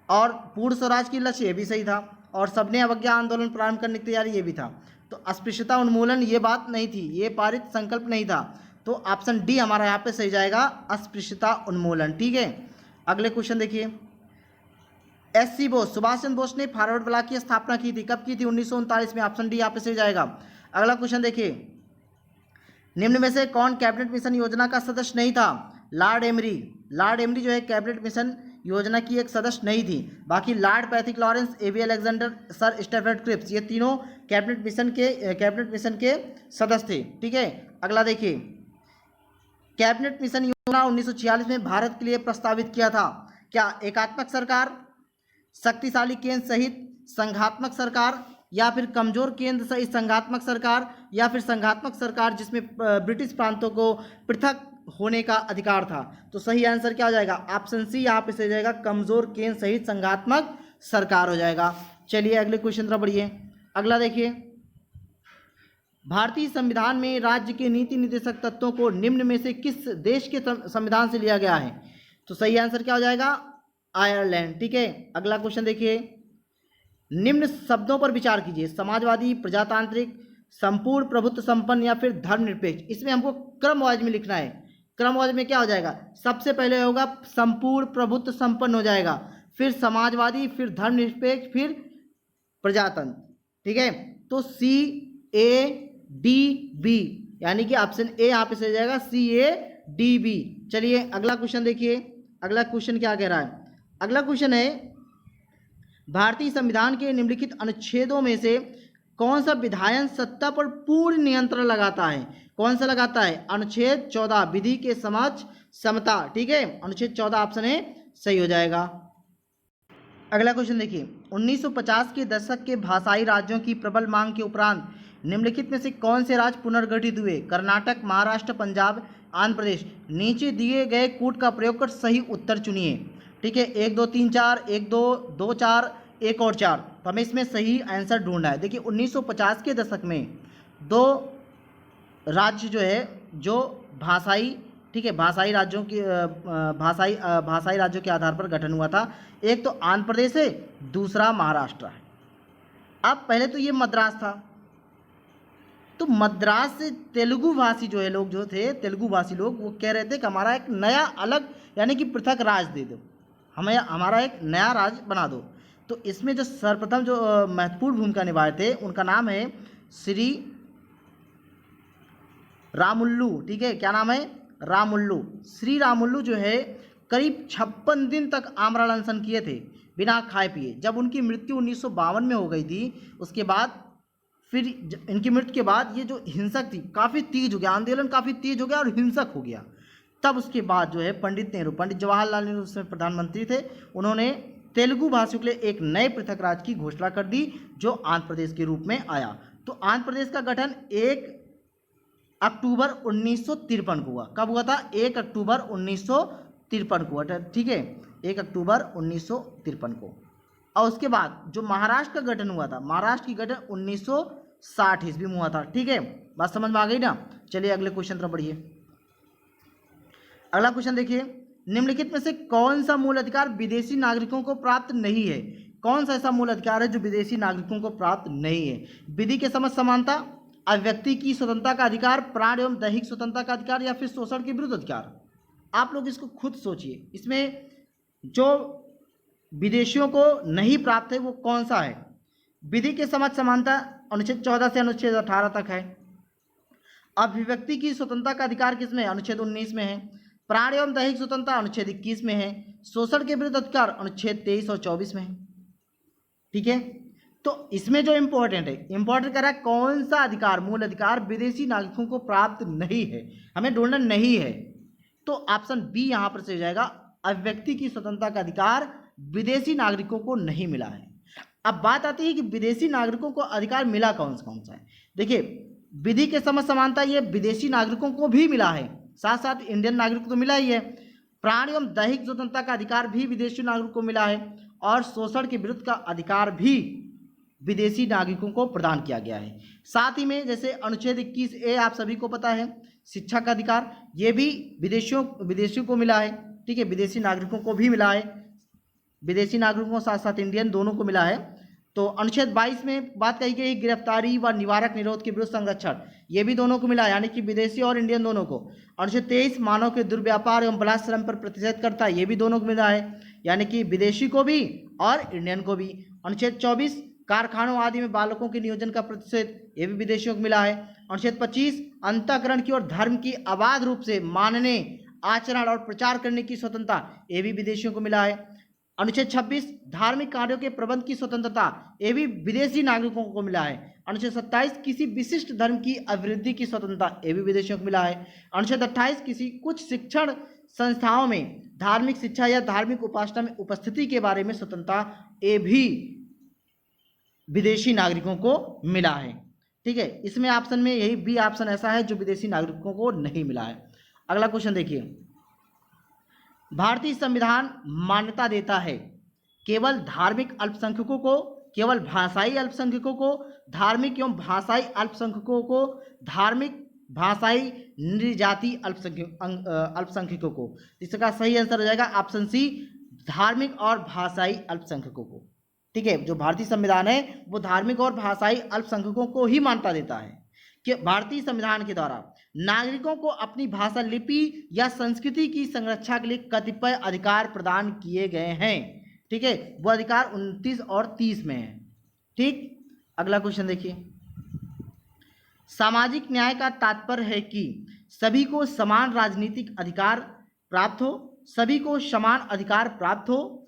और पूर्ण स्वराज की लक्ष्य ये भी सही था, और सबने अवज्ञा आंदोलन प्रारंभ करने की तैयारी ये भी था। तो अस्पृश्यता उन्मूलन ये बात नहीं थी, ये पारित संकल्प नहीं था। तो ऑप्शन डी हमारा यहाँ पे सही जाएगा, अस्पृश्यता उन्मूलन। ठीक है, अगले क्वेश्चन देखिए, एससी बोस, सुभाष चंद्र बोस ने फॉरवर्ड ब्लॉक की स्थापना की थी। कब की थी? 1939 में। ऑप्शन डी यहाँ पे सही जाएगा। अगला क्वेश्चन देखिए, निम्न में से कौन कैबिनेट मिशन योजना का सदस्य नहीं था? Lord emery. लॉर्ड एमरी जो है कैबिनेट मिशन योजना की एक सदस्य नहीं थी। बाकी lord Pethick Lawrence, A B Alexander, sir Stafford Cripps, ये तीनों कैबिनेट मिशन के सदस्य थे। ठीक है, अगला देखिए, कैबिनेट मिशन योजना 1946 में भारत के लिए प्रस्तावित किया था। क्या एकात्मक सरकार, शक्तिशाली केंद्र सहित संघात्मक सरकार, या फिर कमजोर केंद्र सहित संघात्मक सरकार, या फिर संघात्मक सरकार जिसमें ब्रिटिश प्रांतों को पृथक होने का अधिकार था? तो सही आंसर क्या हो जाएगा? ऑप्शन सी यहाँ पे सही जाएगा, कमजोर केंद्र सहित संघात्मक सरकार हो जाएगा। चलिए अगले क्वेश्चन तरफ बढ़िए। अगला देखिए, भारतीय संविधान में राज्य के नीति निर्देशक तत्वों को निम्न में से किस देश के संविधान से लिया गया है? तो सही आंसर क्या हो जाएगा? आयरलैंड। ठीक है, अगला क्वेश्चन देखिए, निम्न शब्दों पर विचार कीजिए, समाजवादी, प्रजातांत्रिक, संपूर्ण प्रभुत्व संपन्न या फिर धर्मनिरपेक्ष। इसमें हमको क्रम वाइज में लिखना है। क्रम वाइज में क्या हो जाएगा? सबसे पहले होगा संपूर्ण प्रभुत्व संपन्न हो जाएगा, फिर समाजवादी, फिर धर्मनिरपेक्ष, फिर प्रजातंत्र। ठीक है, तो CADB यानी कि ऑप्शन ए यहाँ पे सही जाएगा, CADB। चलिए अगला क्वेश्चन देखिए, अगला क्वेश्चन क्या कह रहा है? अगला क्वेश्चन है, भारतीय संविधान के निम्नलिखित अनुच्छेदों में से कौन सा विधायन सत्ता पर पूर्ण नियंत्रण लगाता है? कौन सा लगाता है? अनुच्छेद 14, विधि के समक्ष समता। ठीक है, अनुच्छेद 14 ऑप्शन ए सही हो जाएगा। अगला क्वेश्चन देखिए, 1950 के दशक के भाषाई राज्यों की प्रबल मांग के उपरांत निम्नलिखित में से कौन से राज्य पुनर्गठित हुए? कर्नाटक, महाराष्ट्र, पंजाब, आंध्र प्रदेश। नीचे दिए गए कूट का प्रयोग कर सही उत्तर चुनिए। ठीक है, 1 2 3 4, 1 2 2 4, 1 और 4। तो हमें इसमें सही आंसर ढूंढना है। देखिए 1950 के दशक में दो राज्य जो है, जो भाषाई, ठीक है, भाषाई राज्यों की भाषाई राज्यों के आधार पर गठन हुआ था। एक तो आंध्र प्रदेश है, दूसरा महाराष्ट्र है। अब पहले तो ये मद्रास था, तो मद्रास से तेलुगु भाषी जो है लोग जो थे, तेलुगु भाषी लोग, वो कह रहे थे कि हमारा एक नया अलग यानी कि पृथक राज्य दे दो, हमें हमारा एक नया राज्य बना दो। तो इसमें जो सर्वप्रथम जो महत्वपूर्ण भूमिका निभाए थे, उनका नाम है श्री रामुल्लू। ठीक है, क्या नाम है? रामुल्लू। श्री रामुल्लू जो है करीब 56 दिन तक आमरण अनशन किए थे बिना खाए पिए। जब उनकी मृत्यु 1952 में हो गई थी, उसके बाद फिर इनकी मृत्यु के बाद ये जो हिंसक थी काफ़ी तेज हो गया, आंदोलन काफ़ी तेज हो गया और हिंसक हो गया। तब उसके बाद जो है पंडित जवाहरलाल नेहरू उसमें प्रधानमंत्री थे, उन्होंने तेलुगु भाषियों के लिए एक नए पृथक राज्य की घोषणा कर दी, जो आंध्र प्रदेश के रूप में आया। तो आंध्र प्रदेश का गठन 1 अक्टूबर 1953 को हुआ। कब हुआ था? 1 अक्टूबर 1953 को हुआ। ठीक है, 1 अक्टूबर 1953 को। और उसके बाद जो महाराष्ट्र का गठन हुआ था, महाराष्ट्र की गठन 1960 ईस्वी में हुआ था। ठीक है, बात समझ में आ गई ना? चलिए अगले क्वेश्चन तरफ बढ़िए। अगला क्वेश्चन देखिए, निम्नलिखित में से कौन सा मूल अधिकार विदेशी नागरिकों को प्राप्त नहीं है? कौन सा ऐसा मूल अधिकार है जो विदेशी नागरिकों को प्राप्त नहीं है? विधि के समक्ष समानता, अभिव्यक्ति की स्वतंत्रता का अधिकार, प्राण एवं दैहिक स्वतंत्रता का अधिकार, या फिर शोषण के विरुद्ध अधिकार। आप लोग इसको खुद सोचिए, इसमें जो विदेशियों को नहीं प्राप्त है वो कौन सा है? विधि के समक्ष समानता अनुच्छेद 14 से अनुच्छेद 18 तक है। अभिव्यक्ति की स्वतंत्रता का अधिकार किसमें है? अनुच्छेद 19 में है। प्राण एवं दैहिक स्वतंत्रता अनुच्छेद 21 में है। शोषण के विरुद्ध अधिकार अनुच्छेद 23 और 24 में है। ठीक है, तो इसमें जो इंपॉर्टेंट है, इंपॉर्टेंट कर रहा है कौन सा अधिकार, मूल अधिकार विदेशी नागरिकों को प्राप्त नहीं है, हमें ढूंढना नहीं है। तो ऑप्शन बी यहां पर से हो जाएगा, अभिव्यक्ति की स्वतंत्रता का अधिकार विदेशी नागरिकों को नहीं मिला है। अब बात आती है कि विदेशी नागरिकों को अधिकार मिला कौन सा है। देखिए, विधि के समक्ष समानता ये विदेशी नागरिकों को भी मिला है, साथ साथ इंडियन नागरिक को तो मिला ही है। प्राण एवं दैहिक स्वतंत्रता का अधिकार भी विदेशी नागरिकों को मिला है, और शोषण के विरुद्ध का अधिकार भी विदेशी नागरिकों को प्रदान किया गया है। साथ ही में जैसे अनुच्छेद 21A आप सभी को पता है, शिक्षा का अधिकार, ये भी विदेशियों को मिला है। ठीक है, विदेशी नागरिकों को भी मिला है, विदेशी नागरिकों साथ साथ इंडियन दोनों को मिला है। तो अनुच्छेद 22 में बात कही गई गिरफ्तारी व निवारक निरोध के विरुद्ध संरक्षण, ये भी दोनों को मिला है, यानी कि विदेशी और इंडियन दोनों को। अनुच्छेद 23 मानव के दुर्व्यापार एवं बलात्कार श्रम पर प्रतिषेध करता है, ये भी दोनों को मिला है, यानी कि विदेशी को भी और इंडियन को भी। अनुच्छेद 24 कारखानों आदि में बालकों के नियोजन का प्रतिषेध, ये भी विदेशियों को मिला है। अनुच्छेद 25 अंतःकरण की और धर्म की अबाध रूप से मानने, आचरण और प्रचार करने की स्वतंत्रता, ये भी विदेशियों को मिला है। अनुच्छेद 26 धार्मिक कार्यों के प्रबंध की स्वतंत्रता, ये भी विदेशी नागरिकों को मिला है। अनुच्छेद 27 किसी विशिष्ट धर्म की अभिवृद्धि की स्वतंत्रता, ये भी विदेशियों को मिला है। अनुच्छेद 28 किसी कुछ शिक्षण संस्थाओं में धार्मिक शिक्षा या धार्मिक उपासना में उपस्थिति के बारे में स्वतंत्रता, ये भी विदेशी नागरिकों को मिला है। ठीक है, इसमें ऑप्शन में यही बी ऑप्शन ऐसा है जो विदेशी नागरिकों को नहीं मिला है। अगला क्वेश्चन देखिए, भारतीय संविधान मान्यता देता है केवल धार्मिक अल्पसंख्यकों को, केवल भाषाई अल्पसंख्यकों को, धार्मिक एवं भाषाई अल्पसंख्यकों को, धार्मिक भाषाई नृजाति अल्पसंख्यकों को। इसका सही आंसर हो जाएगा ऑप्शन सी, धार्मिक और भाषाई अल्पसंख्यकों को। ठीक है, जो भारतीय संविधान है वो धार्मिक और भाषाई अल्पसंख्यकों को ही मान्यता देता है कि भारतीय संविधान के द्वारा नागरिकों को अपनी भाषा, लिपि या संस्कृति की संरक्षा के लिए कतिपय अधिकार प्रदान किए गए हैं। ठीक है, वो अधिकार 29 और 30 में है। ठीक, अगला क्वेश्चन देखिए। सामाजिक न्याय का तात्पर्य है कि सभी को समान राजनीतिक अधिकार प्राप्त हो, सभी को समान अधिकार प्राप्त हो,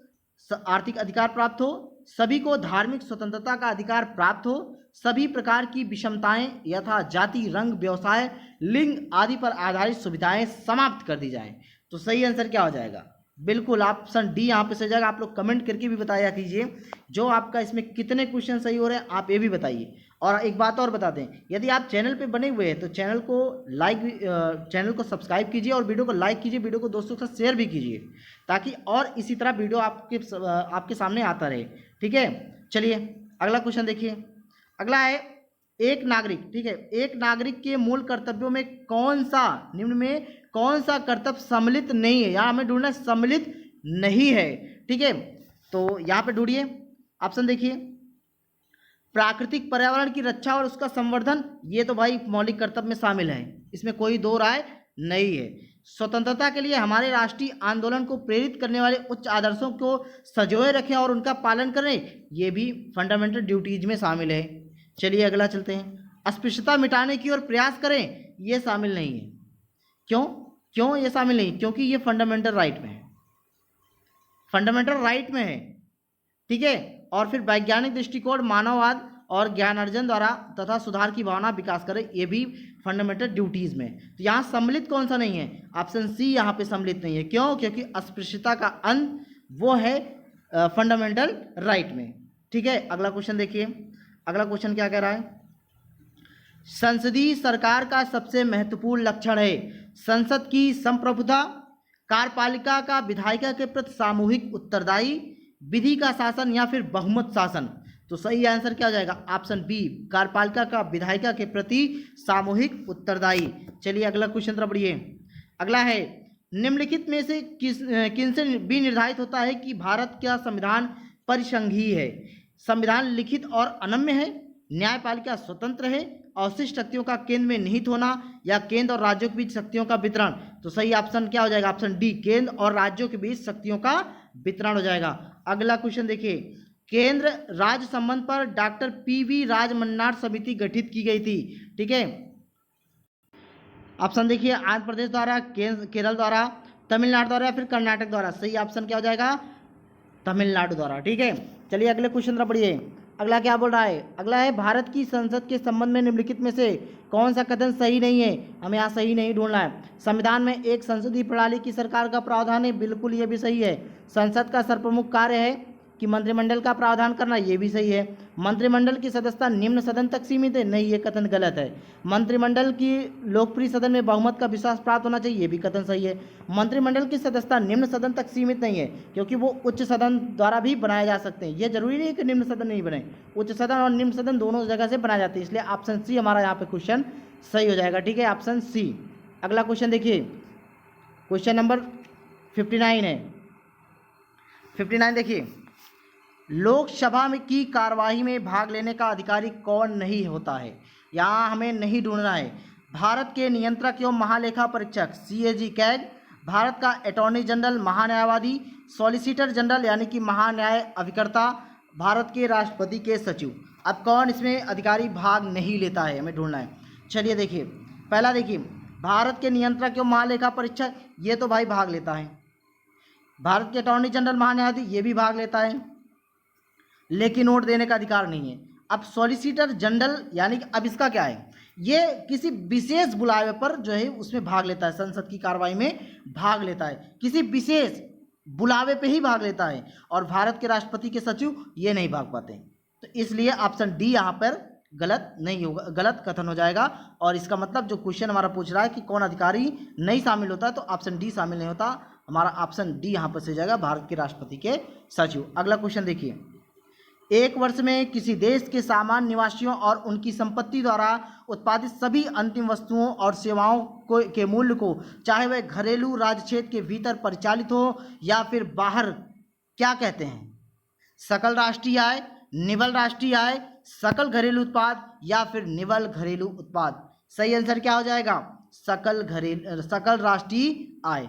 आर्थिक अधिकार प्राप्त हो, सभी को धार्मिक स्वतंत्रता का अधिकार प्राप्त हो, सभी प्रकार की विषमताएं यथा जाति, रंग, व्यवसाय, लिंग आदि पर आधारित सुविधाएं समाप्त कर दी जाएं। तो सही आंसर क्या हो जाएगा? बिल्कुल ऑप्शन डी यहाँ पे सही जाएगा। आप लोग कमेंट करके भी बताया कीजिए जो आपका इसमें कितने क्वेश्चन सही हो रहे हैं, आप ये भी बताइए। और एक बात और बता दें, यदि आप चैनल पे बने हुए हैं तो चैनल को सब्सक्राइब कीजिए और वीडियो को लाइक कीजिए, वीडियो को दोस्तों के साथ शेयर भी कीजिए ताकि और इसी तरह वीडियो आपके सामने आता रहे। ठीक है, चलिए अगला क्वेश्चन देखिए। अगला है एक नागरिक। ठीक है, एक नागरिक के मूल कर्तव्यों में कौन सा, निम्न में कौन सा कर्तव्य सम्मिलित नहीं है? यहाँ हमें ढूंढना सम्मिलित नहीं है। ठीक है, तो यहाँ पे ढूंढिए, ऑप्शन देखिए। प्राकृतिक पर्यावरण की रक्षा और उसका संवर्धन, ये तो भाई मौलिक कर्तव्य में शामिल है, इसमें कोई दो राय नहीं है। स्वतंत्रता के लिए हमारे राष्ट्रीय आंदोलन को प्रेरित करने वाले उच्च आदर्शों को संजोए रखें और उनका पालन करें, ये भी फंडामेंटल ड्यूटीज में शामिल है। चलिए अगला चलते हैं। अस्पृश्यता मिटाने की ओर प्रयास करें, ये शामिल नहीं है। क्यों ये शामिल नहीं? क्योंकि ये फंडामेंटल राइट में है, फंडामेंटल राइट में है। ठीक है, और फिर वैज्ञानिक दृष्टिकोण, मानववाद और ज्ञानार्जन द्वारा तथा सुधार की भावना विकास करें, ये भी फंडामेंटल ड्यूटीज में। तो यहाँ सम्मिलित कौन सा नहीं है? ऑप्शन सी यहाँ पे सम्मिलित नहीं है। क्यों? क्योंकि अस्पृश्यता का अंत वो है फंडामेंटल राइट में। ठीक है, अगला क्वेश्चन देखिए। अगला क्वेश्चन क्या कह रहा है? संसदीय सरकार का सबसे महत्वपूर्ण लक्षण है संसद की संप्रभुता, कार्यपालिका का विधायिका के प्रति सामूहिक उत्तरदायी, विधि का शासन या फिर बहुमत शासन। तो सही आंसर क्या हो जाएगा? ऑप्शन बी, कार्यपालिका का विधायिका के प्रति सामूहिक उत्तरदायी। चलिए अगला क्वेश्चन तरफ बढ़िए। अगला है निम्नलिखित में से किनसे भी निर्धारित होता है कि भारत का संविधान परिसंघीय है? संविधान लिखित और अनम्य है, न्यायपालिका स्वतंत्र है, अवशिष्ट शक्तियों का केंद्र में निहित होना, या केंद्र और राज्यों के बीच शक्तियों का वितरण। तो सही ऑप्शन क्या हो जाएगा? ऑप्शन डी, केंद्र और राज्यों के बीच शक्तियों का वितरण हो जाएगा। अगला क्वेश्चन देखिए। केंद्र राज्य संबंध पर डॉक्टर पी.वी. राजमन्नार समिति गठित की गई थी। ठीक है, ऑप्शन देखिए। आंध्र प्रदेश द्वारा, केरल द्वारा, तमिलनाडु द्वारा या फिर कर्नाटक द्वारा। सही ऑप्शन क्या हो जाएगा? तमिलनाडु द्वारा। ठीक है, चलिए अगले क्वेश्चन तरफ बढ़िए। अगला क्या बोल रहा है? अगला है भारत की संसद के संबंध में निम्नलिखित में से कौन सा कथन सही नहीं है? हमें यहाँ सही नहीं ढूंढना है। संविधान में एक संसदीय प्रणाली की सरकार का प्रावधान है, बिल्कुल ये भी सही है। संसद का सर्वप्रमुख कार्य है कि मंत्रिमंडल का प्रावधान करना, ये भी सही है। मंत्रिमंडल की सदस्यता निम्न सदन तक सीमित है, नहीं ये कथन गलत है। मंत्रिमंडल की लोकप्रिय सदन में बहुमत का विश्वास प्राप्त होना चाहिए, ये भी कथन सही है। मंत्रिमंडल की सदस्यता निम्न सदन तक सीमित नहीं है क्योंकि वो उच्च सदन द्वारा भी बनाए जा सकते हैं, ये जरूरी नहीं है कि निम्न सदन नहीं बने, उच्च सदन और निम्न सदन दोनों जगह से बनाए जाते हैं, इसलिए ऑप्शन सी हमारा यहाँ पे क्वेश्चन सही हो जाएगा। ठीक है, ऑप्शन सी। अगला क्वेश्चन देखिए, क्वेश्चन नंबर 59 है। 59 देखिए। लोकसभा में की कार्यवाही में भाग लेने का अधिकारी कौन नहीं होता है? यहाँ हमें नहीं ढूंढना है। भारत के नियंत्रक एवं महालेखा परीक्षक CAG कैग, भारत का अटॉर्नी जनरल महान्यायवादी, सॉलिसिटर जनरल यानी कि महान्याय अभिकर्ता, भारत के राष्ट्रपति के सचिव। अब कौन इसमें अधिकारी भाग नहीं लेता है, हमें ढूंढना है। चलिए देखिए, पहला देखिए, भारत के नियंत्रक एवं महालेखा परीक्षक, ये तो भाई भाग लेता है। भारत के अटॉर्नी जनरल महान्यायवादी, ये भी भाग लेता है, लेकिन वोट देने का अधिकार नहीं है। अब सॉलिसिटर जनरल यानी कि अब इसका क्या है? ये किसी विशेष बुलावे पर जो है उसमें भाग लेता है, संसद की कार्रवाई में भाग लेता है, किसी विशेष बुलावे पे ही भाग लेता है। और भारत के राष्ट्रपति के सचिव ये नहीं भाग पाते, तो इसलिए ऑप्शन डी यहाँ पर गलत नहीं होगा, गलत कथन हो जाएगा। और इसका मतलब जो क्वेश्चन हमारा पूछ रहा है कि कौन अधिकारी नहीं शामिल होता, तो ऑप्शन डी शामिल नहीं होता, हमारा ऑप्शन डी यहाँ पर से जाएगा, भारत के राष्ट्रपति के सचिव। अगला क्वेश्चन देखिए, एक वर्ष में किसी देश के सामान्य निवासियों और उनकी संपत्ति द्वारा उत्पादित सभी अंतिम वस्तुओं और सेवाओं को के मूल्य को, चाहे वह घरेलू राज्य क्षेत्र के भीतर परिचालित हो या फिर बाहर, क्या कहते हैं? सकल राष्ट्रीय आय, निवल राष्ट्रीय आय, सकल घरेलू उत्पाद या फिर निवल घरेलू उत्पाद। सही आंसर क्या हो जाएगा? सकल राष्ट्रीय आय,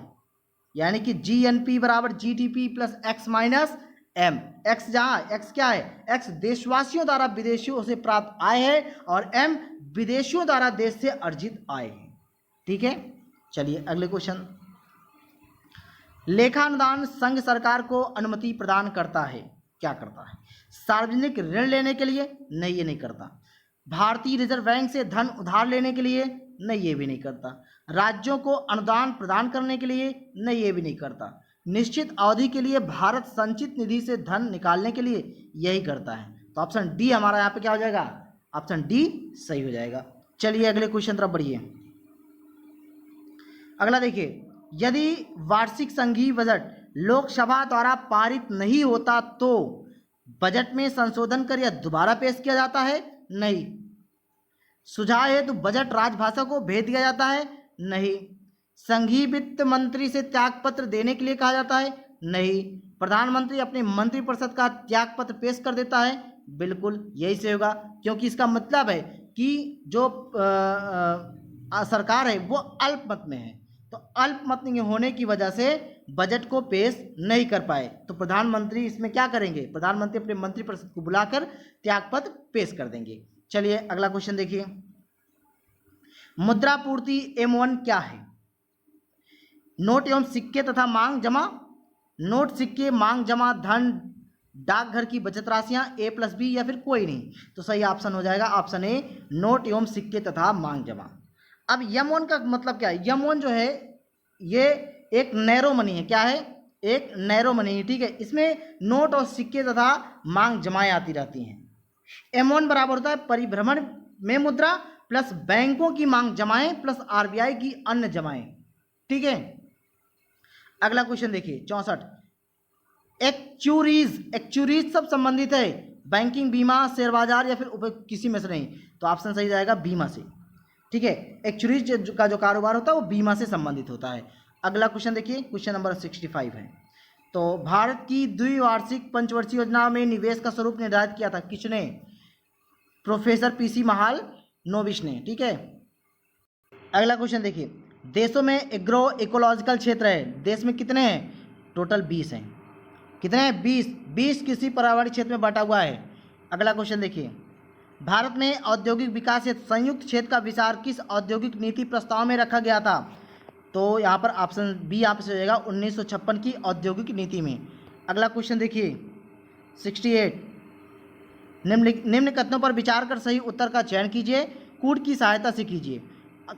यानी कि जीएनपी बराबर GDP plus X minus M. X जहाँ एक्स क्या है? एक्स देशवासियों द्वारा विदेशियों से प्राप्त आय है और एम विदेशियों द्वारा देश से अर्जित आय है। ठीक है, चलिए अगले क्वेश्चन। लेखा अनुदान संघ सरकार को अनुमति प्रदान करता है, क्या करता है? सार्वजनिक ऋण लेने के लिए? नहीं, ये नहीं करता। भारतीय रिजर्व बैंक से धन उधार लेने के लिए? नहीं, ये भी नहीं करता। राज्यों को अनुदान प्रदान करने के लिए? नहीं, ये भी नहीं करता। निश्चित अवधि के लिए भारत संचित निधि से धन निकालने के लिए? यही करता है। तो ऑप्शन डी हमारा यहाँ पे क्या हो जाएगा? ऑप्शन डी सही हो जाएगा। चलिए अगले क्वेश्चन तरफ बढ़िए। अगला देखिए, यदि वार्षिक संघीय बजट लोकसभा द्वारा पारित नहीं होता तो बजट में संशोधन कर या दोबारा पेश किया जाता है? नहीं। सुझाव है तो बजट राजभाषा को भेज दिया जाता है? नहीं। संघीय वित्त मंत्री से त्यागपत्र देने के लिए कहा जाता है? नहीं। प्रधानमंत्री अपने मंत्रिपरिषद का त्यागपत्र पेश कर देता है? बिल्कुल यही से होगा, क्योंकि इसका मतलब है कि जो सरकार है वो अल्पमत में है, तो अल्पमत नहीं होने की वजह से बजट को पेश नहीं कर पाए, तो प्रधानमंत्री इसमें क्या करेंगे? प्रधानमंत्री अपने मंत्रिपरिषद को बुलाकर त्यागपत्र पेश कर देंगे। चलिए अगला क्वेश्चन देखिए, मुद्रापूर्ति M1 क्या है? नोट एवं सिक्के तथा मांग जमा, नोट सिक्के मांग जमा धन डाकघर की बचत राशियां, A+B या फिर कोई नहीं। तो सही ऑप्शन हो जाएगा ऑप्शन ए, नोट एवं सिक्के तथा मांग जमा। अब M1 का मतलब क्या है? M1 जो है ये एक नैरो मनी है। क्या है? एक नैरो मनी है। ठीक है, इसमें नोट और सिक्के तथा मांग जमाएं आती रहती हैं। M1 बराबर होता है परिभ्रमण में मुद्रा प्लस बैंकों की मांग जमाएं प्लस RBI की अन्य जमाएं। ठीक है, अगला क्वेश्चन देखिए 64। एक्चुरीज सब संबंधित है, बैंकिंग, बीमा, शेयर बाजार या फिर किसी में से नहीं। तो ऑप्शन सही जाएगा बीमा से। ठीक है, एक्चुरीज का जो कारोबार होता है वो बीमा से संबंधित होता है। अगला क्वेश्चन देखिए, क्वेश्चन नंबर 65 है। तो भारत की द्विवार्षिक पंचवर्षीय योजना में निवेश का स्वरूप निर्धारित किया था, किसने? प्रोफेसर PC महालनोबिस ने। ठीक है, अगला क्वेश्चन देखिए, देशों में एग्रो इकोलॉजिकल क्षेत्र है, देश में कितने हैं? टोटल 20 हैं। कितने हैं? 20 कृषि पर्यावरण क्षेत्र में बांटा हुआ है। अगला क्वेश्चन देखिए, भारत में औद्योगिक विकास हेतु संयुक्त क्षेत्र का विचार किस औद्योगिक नीति प्रस्ताव में रखा गया था? तो यहाँ पर ऑप्शन बी यहाँ से हो जाएगा 1956 की औद्योगिक नीति में। अगला क्वेश्चन देखिए 68, निम्न कथनों पर विचार कर सही उत्तर का चयन कीजिए, कूट की सहायता से कीजिए।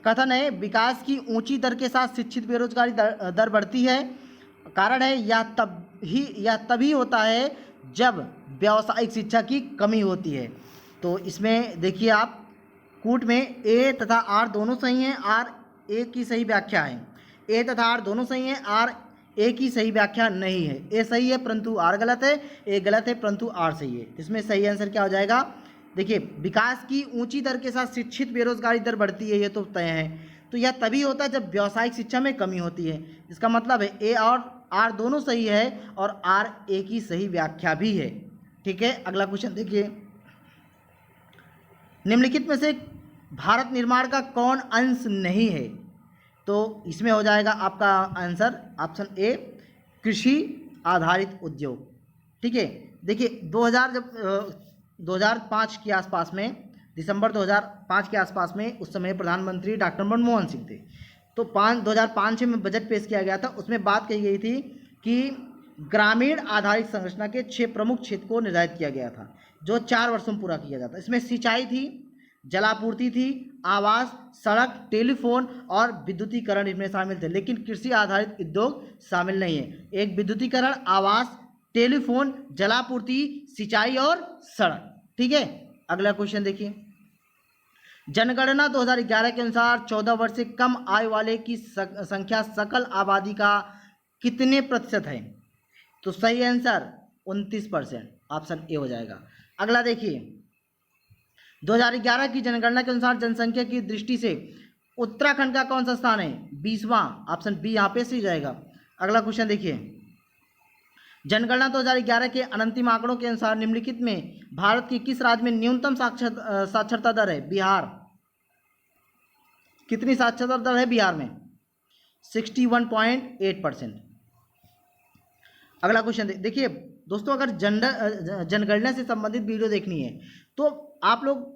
कथन है, विकास की ऊंची दर के साथ शिक्षित बेरोजगारी दर बढ़ती है। कारण है यह तभी होता है जब व्यावसायिक शिक्षा की कमी होती है। तो इसमें देखिए आप, कूट में ए तथा आर दोनों सही हैं, आर ए की सही व्याख्या है। ए तथा आर दोनों सही हैं, आर ए की सही व्याख्या नहीं है। ए सही है परंतु आर गलत है, ए गलत है परंतु आर सही है। इसमें सही आंसर क्या हो जाएगा? देखिए, विकास की ऊंची दर के साथ शिक्षित बेरोजगारी दर बढ़ती है, ये तो तय है। तो यह तभी होता है जब व्यावसायिक शिक्षा में कमी होती है। इसका मतलब है ए और आर दोनों सही है और आर ए की सही व्याख्या भी है। ठीक है, अगला क्वेश्चन देखिए, निम्नलिखित में से भारत निर्माण का कौन अंश नहीं है? तो इसमें हो जाएगा आपका आंसर ऑप्शन ए, कृषि आधारित उद्योग। ठीक है, देखिए 2005 के आसपास में, दिसंबर 2005 के आसपास में, उस समय प्रधानमंत्री डॉक्टर मनमोहन सिंह थे। तो 2005 में बजट पेश किया गया था, उसमें बात कही गई थी कि ग्रामीण आधारित संरचना के 6 प्रमुख क्षेत्र को निर्धारित किया गया था, जो 4 वर्षों में पूरा किया जाता। इसमें सिंचाई थी, जलापूर्ति थी, आवास, सड़क, टेलीफोन और विद्युतीकरण इसमें शामिल थे, लेकिन कृषि आधारित उद्योग शामिल नहीं है। एक विद्युतीकरण, आवास, टेलीफोन, जलापूर्ति, सिंचाई और सड़क। ठीक है, अगला क्वेश्चन देखिए, जनगणना 2011 के अनुसार 14 वर्ष से कम आयु वाले की संख्या सकल आबादी का कितने प्रतिशत है? तो सही आंसर 29%, ऑप्शन ए हो जाएगा। अगला देखिए, 2011 की जनगणना के अनुसार जनसंख्या की दृष्टि से उत्तराखंड का कौन सा स्थान है? 20वां, ऑप्शन बी यहाँ पे सही जाएगा। अगला क्वेश्चन देखिए, जनगणना 2011 के अंतिम आंकड़ों के अनुसार निम्नलिखित में भारत के किस राज्य में न्यूनतम साक्षरता दर है? बिहार। कितनी साक्षरता दर है बिहार में? 61.8%। अगला क्वेश्चन देखिए दोस्तों, अगर जनगणना से संबंधित वीडियो देखनी है तो आप लोग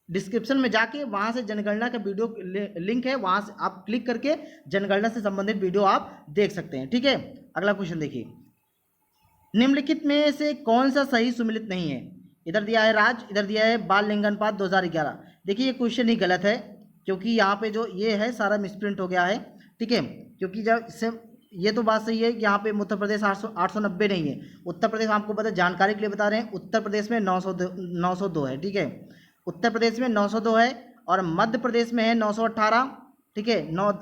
डिस्क्रिप्शन में जाके वहां से जनगणना का वीडियो लिंक है, वहां से आप क्लिक करके जनगणना से संबंधित वीडियो आप देख सकते हैं, ठीक है। अगला क्वेश्चन देखिए, निम्नलिखित में से कौन सा सही सुमेलित नहीं है? इधर दिया है राज्य, इधर दिया है बाल लिंगानुपात 2011। देखिए ये क्वेश्चन ही गलत है, क्योंकि यहाँ पे जो ये है सारा मिसप्रिंट हो गया है, ठीक है। क्योंकि जब इससे ये तो बात सही है कि यहाँ पे उत्तर प्रदेश 890 नहीं है। उत्तर प्रदेश आपको पता है, जानकारी के लिए बता रहे हैं, उत्तर प्रदेश में 902 है, ठीक है। उत्तर प्रदेश में 902 है और मध्य प्रदेश में है 918, ठीक है।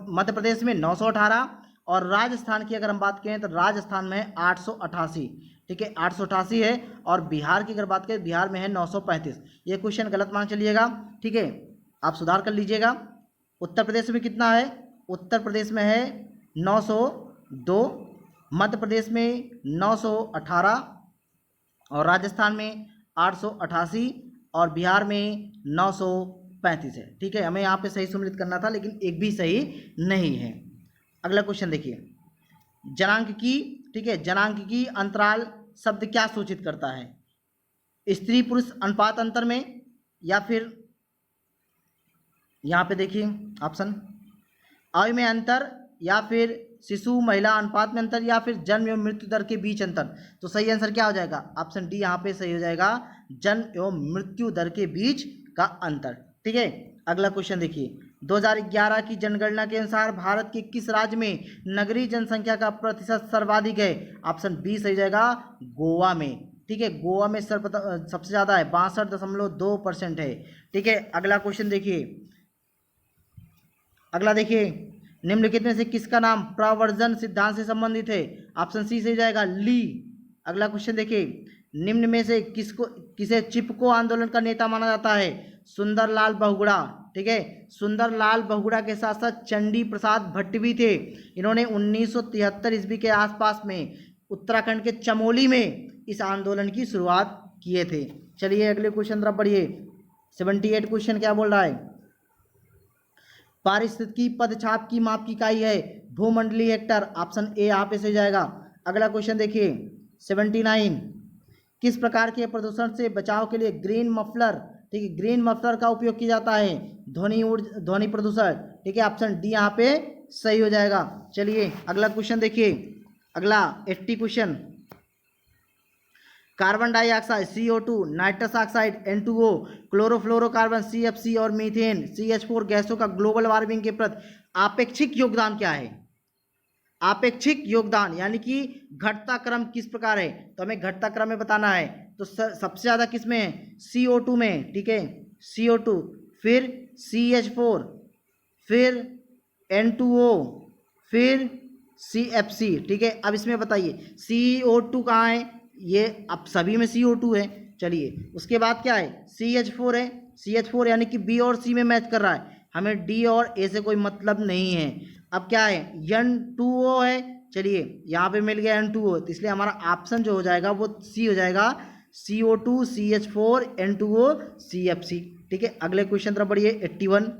मध्य प्रदेश में 918 और राजस्थान की अगर हम बात करें तो राजस्थान में है 888, ठीक है, 888 है। और बिहार की अगर बात करें, बिहार में है 935। ये क्वेश्चन गलत मान चलिएगा, ठीक है, आप सुधार कर लीजिएगा। उत्तर प्रदेश में कितना है? उत्तर प्रदेश में है 902, मध्य प्रदेश में 918 और राजस्थान में 888 और बिहार में 935 है, ठीक है। हमें यहाँ पे सही सम्मिलित करना था, लेकिन एक भी सही नहीं है। अगला क्वेश्चन देखिए, जनांक ठीक है, जनांक अंतराल शब्द क्या सूचित करता है? स्त्री पुरुष अनुपात अंतर में, या फिर यहाँ पे देखिए ऑप्शन, आयु में अंतर, या फिर शिशु महिला अनुपात में अंतर, या फिर जन्म एवं मृत्यु दर के बीच अंतर। तो सही आंसर क्या हो जाएगा? ऑप्शन डी यहाँ पे सही हो जाएगा, जन्म एवं मृत्यु दर के बीच का अंतर, ठीक है। अगला क्वेश्चन देखिए, 2011 की जनगणना के अनुसार भारत के किस राज्य में नगरीय जनसंख्या का प्रतिशत सर्वाधिक है? ऑप्शन बी सही जाएगा, गोवा में, ठीक है। गोवा में सबसे ज़्यादा है, 62.2% है, ठीक है। अगला क्वेश्चन देखिए, अगला देखिए, निम्नलिखित में से किसका नाम प्रवर्जन सिद्धांत से संबंधित है? ऑप्शन सी से जाएगा, ली। अगला क्वेश्चन देखिए, निम्न में से किसे चिपको आंदोलन का नेता माना जाता है? सुंदरलाल बहुगुणा, ठीक है। सुंदरलाल बहुगुणा के साथ साथ चंडी प्रसाद भट्ट भी थे। इन्होंने 1973 ईस्वी के आसपास में उत्तराखंड के चमोली में इस आंदोलन की शुरुआत किए थे। चलिए अगले क्वेश्चन तरफ बढ़िए। 78 क्वेश्चन क्या बोल रहा है? पारिस्थितिकी पदछाप की माप की इकाई है भूमंडलीय हेक्टर, ऑप्शन ए यहाँ पे से जाएगा। अगला क्वेश्चन देखिए 79, किस प्रकार के प्रदूषण से बचाव के लिए ग्रीन मफलर, ठीक है, ग्रीन मफलर का उपयोग किया जाता है? ध्वनि प्रदूषण, ठीक है, ऑप्शन डी यहाँ पे सही हो जाएगा। चलिए अगला क्वेश्चन देखिए, अगला 80 question, carbon dioxide CO2, nitrous oxide N2O, chlorofluorocarbon CFC और मीथेन CH4 गैसों का ग्लोबल वार्मिंग के प्रति आपेक्षिक योगदान क्या है? आपेक्षिक योगदान यानी कि घटता क्रम किस प्रकार है? तो हमें घटता क्रम में बताना है। तो सबसे ज़्यादा किस में है? CO2 में, ठीक है, CO2, फिर CH4, फिर N2O, फिर CFC, ठीक है। अब इसमें बताइए CO2 कहाँ है? ये अब सभी में CO2 है। चलिए उसके बाद क्या है? CH4 है, CH4 यानी कि B और C में मैच कर रहा है, हमें D और A से कोई मतलब नहीं है। अब क्या है? N2O है, चलिए यहाँ पे मिल गया N2O, तो इसलिए हमारा ऑप्शन जो हो जाएगा वो C हो जाएगा, CO2, CH4, N2O, CFC, ठीक है। अगले क्वेश्चन तरफ बढ़िए 81,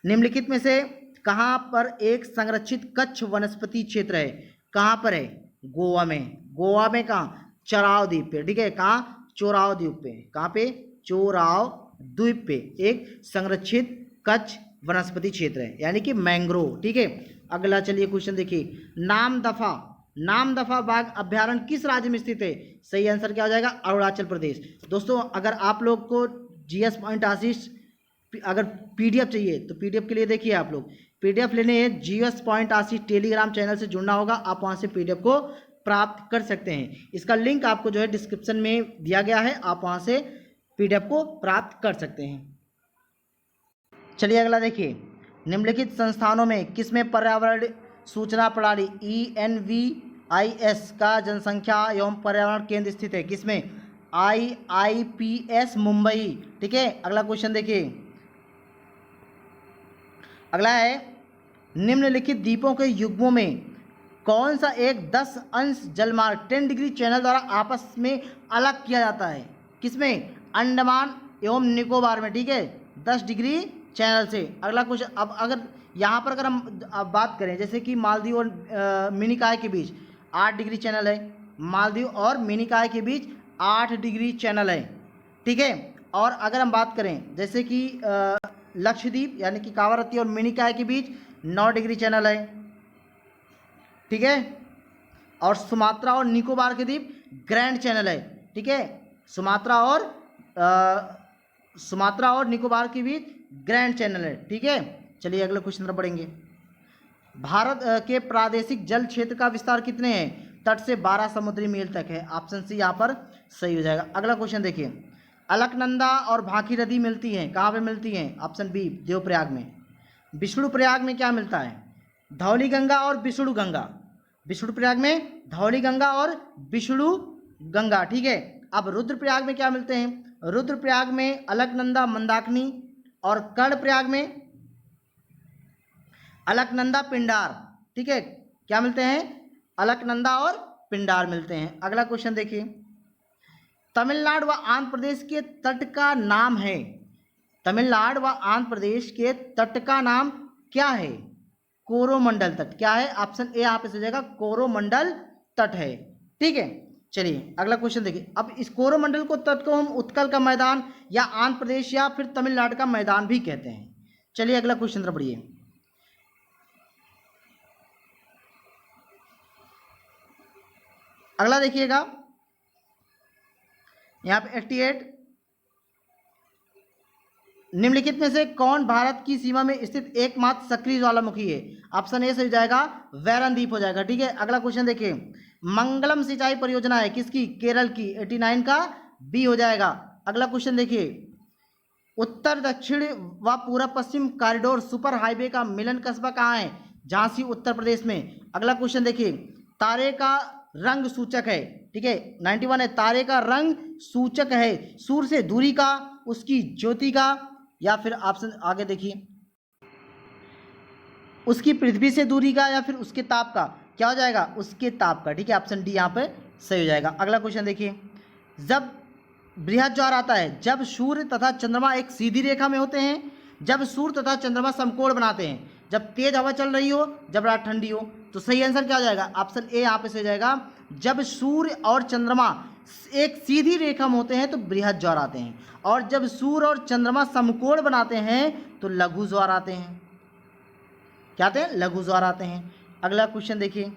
निम्नलिखित में से कहाँ पर एक संरक्षित कच्छ वनस्पति क्षेत्र है? कहाँ पर है? गोवा में। गोवा में कहाँ? चोराव द्वीप पे, ठीक है। कहाँ? चोराव द्वीप पे। कहाँ पे? चोराव द्वीप पे एक संरक्षित कच्छ वनस्पति क्षेत्र है, यानी कि मैंग्रोव, ठीक है। अगला चलिए क्वेश्चन देखिए, नामदफा बाघ अभ्यारण्य किस राज्य में स्थित है? सही आंसर क्या हो जाएगा? अरुणाचल प्रदेश। दोस्तों अगर आप लोग को GS पॉइंट आशीष अगर PDF चाहिए तो PDF के लिए देखिए, आप लोग PDF लेने हैं GS पॉइंट आशीष टेलीग्राम चैनल से जुड़ना होगा, आप वहां से PDF को प्राप्त कर सकते हैं। इसका लिंक आपको जो है डिस्क्रिप्शन में दिया गया है, आप वहां से PDF को प्राप्त कर सकते हैं। चलिए अगला देखिए, निम्नलिखित संस्थानों में किसमें पर्यावरण सूचना प्रणाली ENVIS का जनसंख्या एवं पर्यावरण केंद्र स्थित है किसमें? IIPS मुंबई। ठीक है, अगला क्वेश्चन देखिए। अगला है निम्नलिखित द्वीपों के युग्मों में कौन सा एक 10 अंश जलमार्ग 10 डिग्री चैनल द्वारा आपस में अलग किया जाता है? किसमें? अंडमान एवं निकोबार में। ठीक है, 10 डिग्री चैनल से। अगला क्वेश्चन, अब अगर यहाँ पर अगर हम अब बात करें जैसे कि मालदीव और मिनिकॉय के बीच 8 डिग्री चैनल है, मालदीव और मिनिकॉय के बीच 8 डिग्री चैनल है। ठीक है, और अगर हम बात करें जैसे कि लक्षद्वीप यानी कि कावारत्ती और मिनिकॉय के बीच 9 डिग्री चैनल है। ठीक है, और सुमात्रा और निकोबार के द्वीप ग्रैंड चैनल है। ठीक है, सुमात्रा और निकोबार के बीच ग्रैंड चैनल है। ठीक है, चलिए अगले क्वेश्चन तरफ बढ़ेंगे। भारत के प्रादेशिक जल क्षेत्र का विस्तार कितने हैं? तट से 12 समुद्री मील तक है। ऑप्शन सी यहाँ पर सही हो जाएगा। अगला क्वेश्चन देखिए। अलकनंदा और भागीरथी मिलती हैं, कहाँ पे मिलती हैं? ऑप्शन बी देवप्रयाग में। विष्णुप्रयाग में क्या मिलता है? धौली गंगा और विष्णु गंगा। विष्णुप्रयाग में धौली गंगा और विष्णु गंगा। ठीक है, अब रुद्रप्रयाग में क्या मिलते हैं? रुद्रप्रयाग में अलकनंदा मंदाकिनी और कर्णप्रयाग में अलकनंदा पिंडार। ठीक है, क्या मिलते हैं? अलकनंदा और पिंडार मिलते हैं। अगला क्वेश्चन देखिए। तमिलनाडु व आंध्र प्रदेश के तट का नाम है, तमिलनाडु व आंध्र प्रदेश के तट का नाम क्या है? कोरोमंडल तट। क्या है? ऑप्शन ए यहाँ पे हो जाएगा, कोरोमंडल तट है। ठीक है, चलिए अगला क्वेश्चन देखिए। अब इस कोरोमंडल को तट को हम उत्कल का मैदान या आंध्र प्रदेश या फिर तमिलनाडु का मैदान भी कहते हैं। चलिए अगला क्वेश्चन तरफ बढ़िए। अगला देखिएगा यहाँ पे 88, निम्नलिखित में से कौन भारत की सीमा में स्थित एकमात्र सक्रिय ज्वालामुखी है? ऑप्शन ए से हो जाएगा, वैरन द्वीप हो जाएगा। ठीक है, अगला क्वेश्चन देखिए। मंगलम सिंचाई परियोजना है किसकी? केरल की। 89 का बी हो जाएगा। अगला क्वेश्चन देखिए। उत्तर दक्षिण व पूर्व पश्चिम कॉरिडोर सुपर हाईवे का मिलन कस्बा कहाँ है? झांसी उत्तर प्रदेश में। अगला क्वेश्चन देखिए। तारे का रंग सूचक है। ठीक है, 91 है, तारे का रंग सूचक है सूर्य से दूरी का, उसकी ज्योति का, या फिर ऑप्शन आगे देखिए, उसकी पृथ्वी से दूरी का या फिर उसके ताप का। क्या हो जाएगा? उसके ताप का। ठीक है, ऑप्शन डी यहाँ पे सही हो जाएगा। अगला क्वेश्चन देखिए। जब बृहद ज्वार आता है जब सूर्य तथा चंद्रमा एक सीधी रेखा में होते हैं, जब सूर्य तथा चंद्रमा समकोण बनाते हैं, जब तेज हवा चल रही हो, जब रात ठंडी हो। तो सही आंसर क्या हो जाएगा? ऑप्शन ए यहाँ पे सही हो जाएगा। जब सूर्य और चंद्रमा एक सीधी रेखा में होते हैं तो बृहद ज्वार आते हैं, और जब सूर्य और चंद्रमा समकोण बनाते हैं तो लघु ज्वार आते हैं। क्या आते हैं? लघु ज्वार आते हैं। अगला क्वेश्चन देखिए।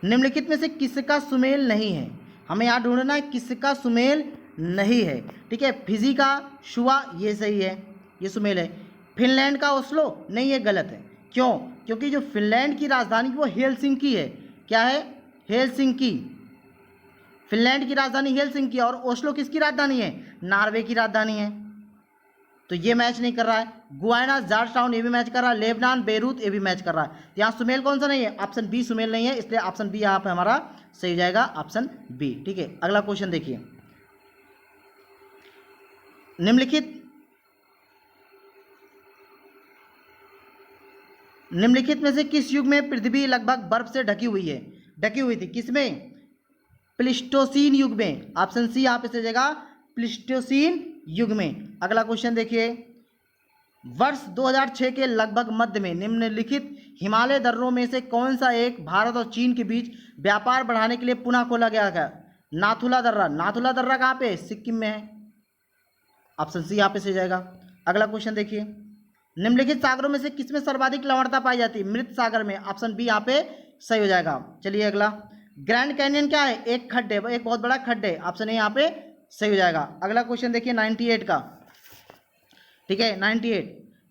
निम्नलिखित में से किसका सुमेल नहीं है? हमें यहाँ ढूंढना है किसका सुमेल नहीं है। ठीक है, फिजी का शुआ ये सही है, ये सुमेल है। फिनलैंड का ओस्लो नहीं, ये गलत है। क्यों? क्योंकि जो फिनलैंड की राजधानी वो हेलसिंकी है। क्या है? हेलसिंकी। फिनलैंड की राजधानी हेलसिंकी, और ओस्लो किसकी राजधानी है? नॉर्वे की राजधानी है। तो ये मैच नहीं कर रहा है। गुयाना, जॉर्जटाउन ये भी मैच कर रहा है, लेबनान, बेरूत ये भी मैच कर रहा है। तो यहाँ सुमेल कौन सा नहीं है? ऑप्शन बी सुमेल नहीं है, इसलिए ऑप्शन बी यहाँ पे हमारा सही हो जाएगा, ऑप्शन बी। ठीक है, अगला क्वेश्चन देखिए। निम्नलिखित में से किस युग में पृथ्वी लगभग बर्फ से ढकी हुई थी? किसमें? प्लिस्टोसीन युग में। ऑप्शन सी यहाँ पे सही जाएगा, प्लिस्टोसीन युग में। अगला क्वेश्चन देखिए। वर्ष 2006 के लगभग मध्य में निम्नलिखित हिमालय दर्रों में से कौन सा एक भारत और चीन के बीच व्यापार बढ़ाने के लिए पुनः खोला गया था? नाथुला दर्रा। नाथुला दर्रा कहाँ पे? सिक्किम में है। ऑप्शन सी यहाँ पे सही जाएगा। अगला क्वेश्चन देखिए। निम्नलिखित सागरों में से किसमें सर्वाधिक लवणता पाई जाती है? मृत सागर में। ऑप्शन बी यहाँ पे सही हो जाएगा। चलिए अगला। ग्रैंड कैनियन क्या है? एक खड्डे, एक बहुत बड़ा खड्डे। ऑप्शन ए यहाँ पे सही हो जाएगा। अगला क्वेश्चन देखिए 98 का। ठीक है, 98।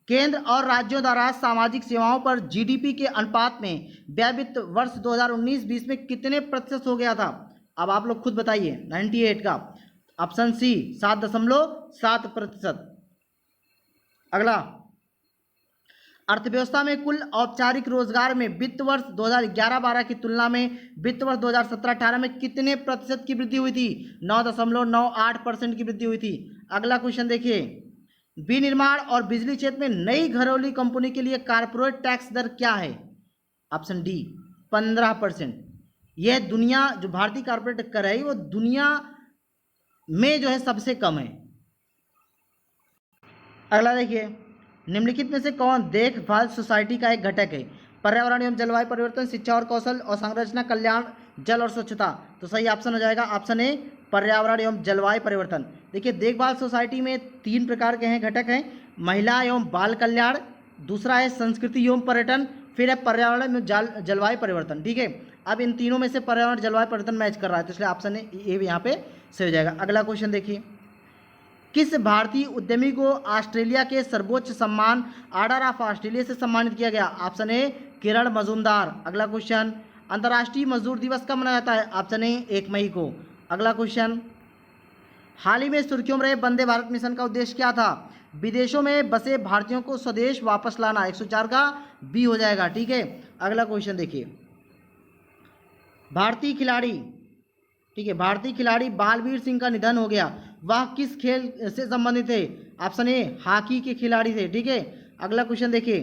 केंद्र और राज्यों द्वारा सामाजिक सेवाओं पर जीडीपी के अनुपात में व्यय वित्त वर्ष 2019-20 में कितने प्रतिशत हो गया था? अब आप लोग खुद बताइए। 98 का ऑप्शन सी 7.7%। अगला, अर्थव्यवस्था में कुल औपचारिक रोजगार में वित्त वर्ष 2011-12 की तुलना में वित्त वर्ष 2017-18 में कितने प्रतिशत की वृद्धि हुई थी? 9.98% की वृद्धि हुई थी। अगला क्वेश्चन देखिए, विनिर्माण और बिजली क्षेत्र में नई घरेलू कंपनी के लिए कारपोरेट टैक्स दर क्या है? Option D 15%। यह दुनिया जो भारतीय कारपोरेट कर है वो दुनिया में जो है सबसे कम है। अगला देखिए, निम्नलिखित में से कौन देखभाल सोसाइटी का एक घटक है? पर्यावरण एवं जलवायु परिवर्तन, शिक्षा और कौशल और संरचना, कल्याण, जल और स्वच्छता। तो सही ऑप्शन हो जाएगा ऑप्शन ए पर्यावरण एवं जलवायु परिवर्तन। देखिए, देखभाल सोसाइटी में 3 प्रकार के हैं घटक हैं, महिला एवं बाल कल्याण, दूसरा है संस्कृति एवं पर्यटन, फिर है पर्यावरण एवं जलवायु परिवर्तन। ठीक है, अब इन तीनों में से पर्यावरण जलवायु परिवर्तन मैच कर रहा है, तो इसलिए ऑप्शन ए यहाँ पे सही हो जाएगा। अगला क्वेश्चन देखिए, किस भारतीय उद्यमी को ऑस्ट्रेलिया के सर्वोच्च सम्मान ऑर्डर ऑफ ऑस्ट्रेलिया से सम्मानित किया गया? ऑप्शन ए किरण मजूमदार। अगला क्वेश्चन, अंतर्राष्ट्रीय मजदूर दिवस कब मनाया जाता है? ऑप्शन ए 1 मई को। अगला क्वेश्चन, हाल ही में सुर्खियों में रहे वंदे भारत मिशन का उद्देश्य क्या था? विदेशों में बसे भारतीयों को स्वदेश वापस लाना। 104 का बी हो जाएगा। ठीक है, अगला क्वेश्चन देखिए, भारतीय खिलाड़ी, ठीक है, भारतीय खिलाड़ी बालवीर सिंह का निधन हो गया, वह किस खेल से संबंधित है? ऑप्शन ए हॉकी के खिलाड़ी थे। ठीक है, अगला क्वेश्चन देखिए,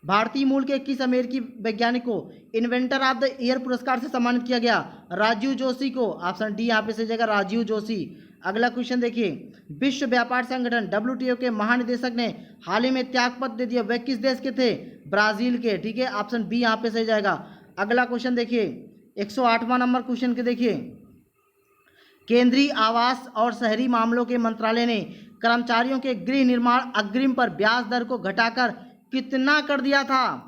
भारतीय मूल के किस अमेरिकी वैज्ञानिक को इन्वेंटर ऑफ द ईयर पुरस्कार से सम्मानित किया गया? राजीव जोशी को। ऑप्शन डी यहाँ पे सही जाएगा, राजीव जोशी। अगला क्वेश्चन देखिए, विश्व व्यापार संगठन WTO के महानिदेशक ने हाल ही में त्यागपत्र दे दिया, वह किस देश के थे? ब्राजील के। ठीक है, ऑप्शन बी यहाँ पे सही जाएगा। अगला क्वेश्चन देखिए, 108वां नंबर क्वेश्चन के देखिए, केंद्रीय आवास और शहरी मामलों के मंत्रालय ने कर्मचारियों के गृह निर्माण अग्रिम पर ब्याज दर को घटाकर कितना कर दिया था?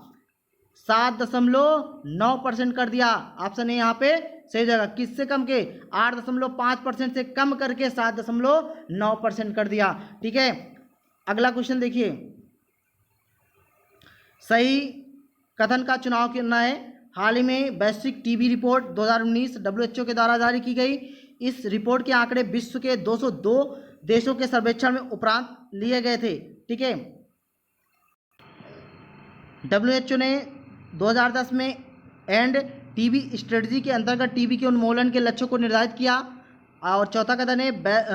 7.9% कर दिया। ऑप्शन ए यहाँ पे सही जगह, किससे कम के? 8.5% से कम करके 7.9% कर दिया। ठीक है, अगला क्वेश्चन देखिए, सही कथन का चुनाव करना है। हाल ही में वैश्विक टीबी रिपोर्ट 2019 WHO के द्वारा जारी की गई। इस रिपोर्ट के आंकड़े विश्व के 202 देशों के सर्वेक्षण में उपरांत लिए गए थे। ठीक है, WHO ने 2010 में एंड टीबी स्ट्रेटजी के अंतर्गत टीबी के उन्मूलन के लक्ष्यों को निर्धारित किया। और चौथा कथन है,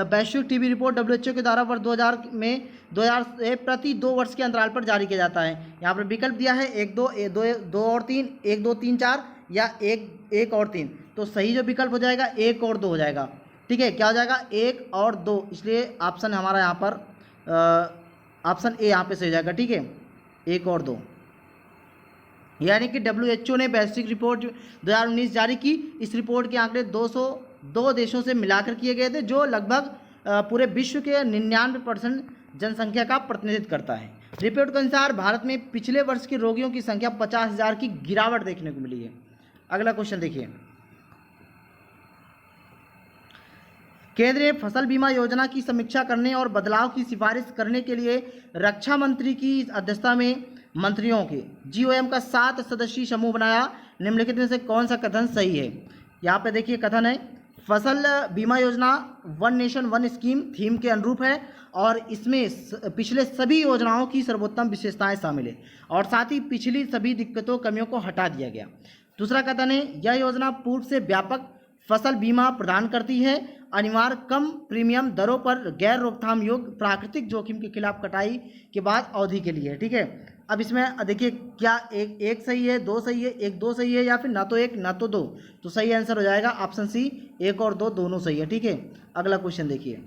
वैश्विक टीबी रिपोर्ट WHO के द्वारा वर्ष 2000 से प्रति 2 वर्ष के अंतराल पर जारी किया जाता है। यहाँ पर विकल्प दिया है 1, 2 और 3, 1, 2, 3, 4 या 1 और 3। तो सही जो विकल्प हो जाएगा 1 और 2 हो जाएगा। ठीक है, क्या हो जाएगा? 1 और 2, इसलिए ऑप्शन हमारा यहाँ पर ऑप्शन ए यहाँ पे सही हो जाएगा। ठीक है, 1 और 2, यानी कि WHO ने वैश्विक रिपोर्ट 2019 जारी की। इस रिपोर्ट के आंकड़े 202 देशों से मिलाकर किए गए थे, जो लगभग पूरे विश्व के 99% जनसंख्या का प्रतिनिधित्व करता है। रिपोर्ट के अनुसार भारत में पिछले वर्ष के रोगियों की संख्या 50,000 की गिरावट देखने को मिली है। अगला क्वेश्चन देखिए, केंद्रीय फसल बीमा योजना की समीक्षा करने और बदलाव की सिफारिश करने के लिए रक्षा मंत्री की अध्यक्षता में मंत्रियों के GOM का 7 सदस्यीय समूह बनाया। निम्नलिखित में से कौन सा कथन सही है? यहाँ पे देखिए, कथन है फसल बीमा योजना one nation one scheme theme के अनुरूप है और इसमें पिछले सभी योजनाओं की सर्वोत्तम विशेषताएं शामिल है और साथ ही पिछली सभी दिक्कतों कमियों को हटा दिया गया। दूसरा कथन है, यह योजना पूर्व से व्यापक फसल बीमा प्रदान करती है, अनिवार्य कम प्रीमियम दरों पर गैर रोकथाम योग्य प्राकृतिक जोखिम के खिलाफ कटाई के बाद अवधि के लिए। ठीक है, अब इसमें देखिए क्या एक सही है, 2 सही है, 1, 2 सही है या फिर ना तो 1 ना तो 2। तो सही आंसर हो जाएगा ऑप्शन सी, 1 और 2 दोनों सही है। ठीक है, अगला क्वेश्चन देखिए,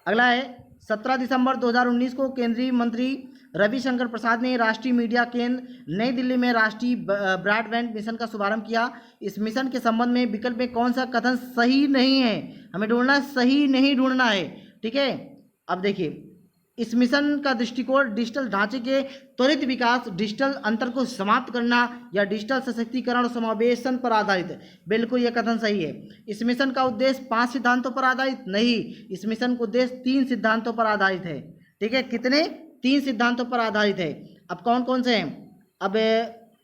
अगला है 17 दिसंबर 2019 को केंद्रीय मंत्री रविशंकर प्रसाद ने राष्ट्रीय मीडिया केंद्र नई दिल्ली में राष्ट्रीय ब्रॉडबैंड मिशन का शुभारंभ किया। इस मिशन के संबंध में विकल्प में कौन सा कथन सही नहीं है? हमें ढूंढना, सही नहीं ढूंढना है। ठीक है, अब देखिए, इस मिशन का दृष्टिकोण डिजिटल ढांचे के त्वरित विकास, डिजिटल अंतर को समाप्त करना या डिजिटल सशक्तिकरण और समावेशन पर आधारित है। बिल्कुल ये कथन सही है। इस मिशन का उद्देश्य 5 सिद्धांतों पर आधारित नहीं, इस मिशन का उद्देश्य 3 सिद्धांतों पर आधारित है। ठीक है, कितने? 3 सिद्धांतों पर आधारित है। अब कौन कौन से हैं? अब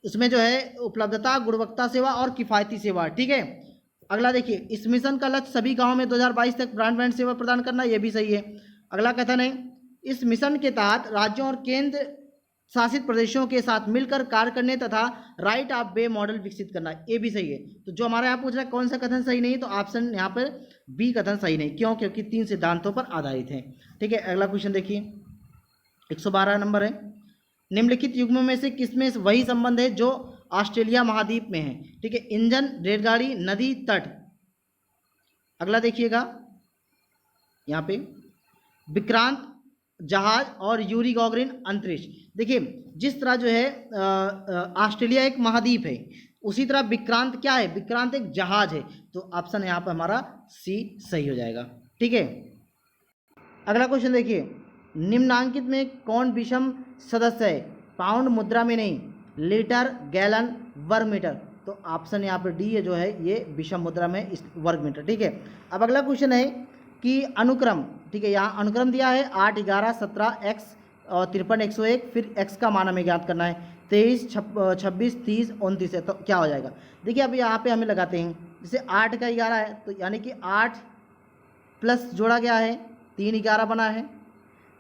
इसमें जो है उपलब्धता, गुणवत्ता सेवा और किफ़ायती सेवा। ठीक है, अगला देखिए, इस मिशन का लक्ष्य सभी गाँव में 2022 तक ब्रॉडबैंड सेवा प्रदान करना, यह भी सही है। अगला कथन है, इस मिशन के तहत राज्यों और केंद्र शासित प्रदेशों के साथ मिलकर कार्य करने तथा राइट ऑफ वे मॉडल विकसित करना, ये भी सही है। तो जो हमारा यहाँ पूछ रहा है कौन सा कथन सही नहीं, तो ऑप्शन यहाँ पर बी कथन सही नहीं। क्यों? क्योंकि 3 सिद्धांतों पर आधारित है। ठीक है, अगला क्वेश्चन देखिए, 112 नंबर है। निम्नलिखित युग्मों में से किसमें वही संबंध है जो ऑस्ट्रेलिया महाद्वीप में है? ठीक है, इंजन, रेलगाड़ी, नदी, तट। अगला देखिएगा यहाँ पे, विक्रांत जहाज और यूरी गॉगरिन अंतरिक्ष। देखिए, जिस तरह जो है ऑस्ट्रेलिया एक महाद्वीप है, उसी तरह विक्रांत क्या है? विक्रांत एक जहाज है। तो ऑप्शन यहाँ पर हमारा सी सही हो जाएगा। ठीक है, अगला क्वेश्चन देखिए, निम्नांकित में कौन विषम सदस्य है? पाउंड मुद्रा में नहीं, लीटर, गैलन, वर्ग मीटर। तो ऑप्शन यहाँ पर डी है जो है ये विषम मुद्रा में वर्ग मीटर। ठीक है, अब अगला क्वेश्चन है कि अनुक्रम, ठीक है, यहाँ अनुक्रम दिया है 8, 11, 17, x और 53, 101, फिर x का मान हमें ज्ञात करना है 23, 26, 30, 29 है। तो क्या हो जाएगा? देखिए अब यहाँ पे हमें लगाते हैं, जैसे 8 का 11 है तो यानी कि 8 प्लस जोड़ा गया है 3 11 बना है।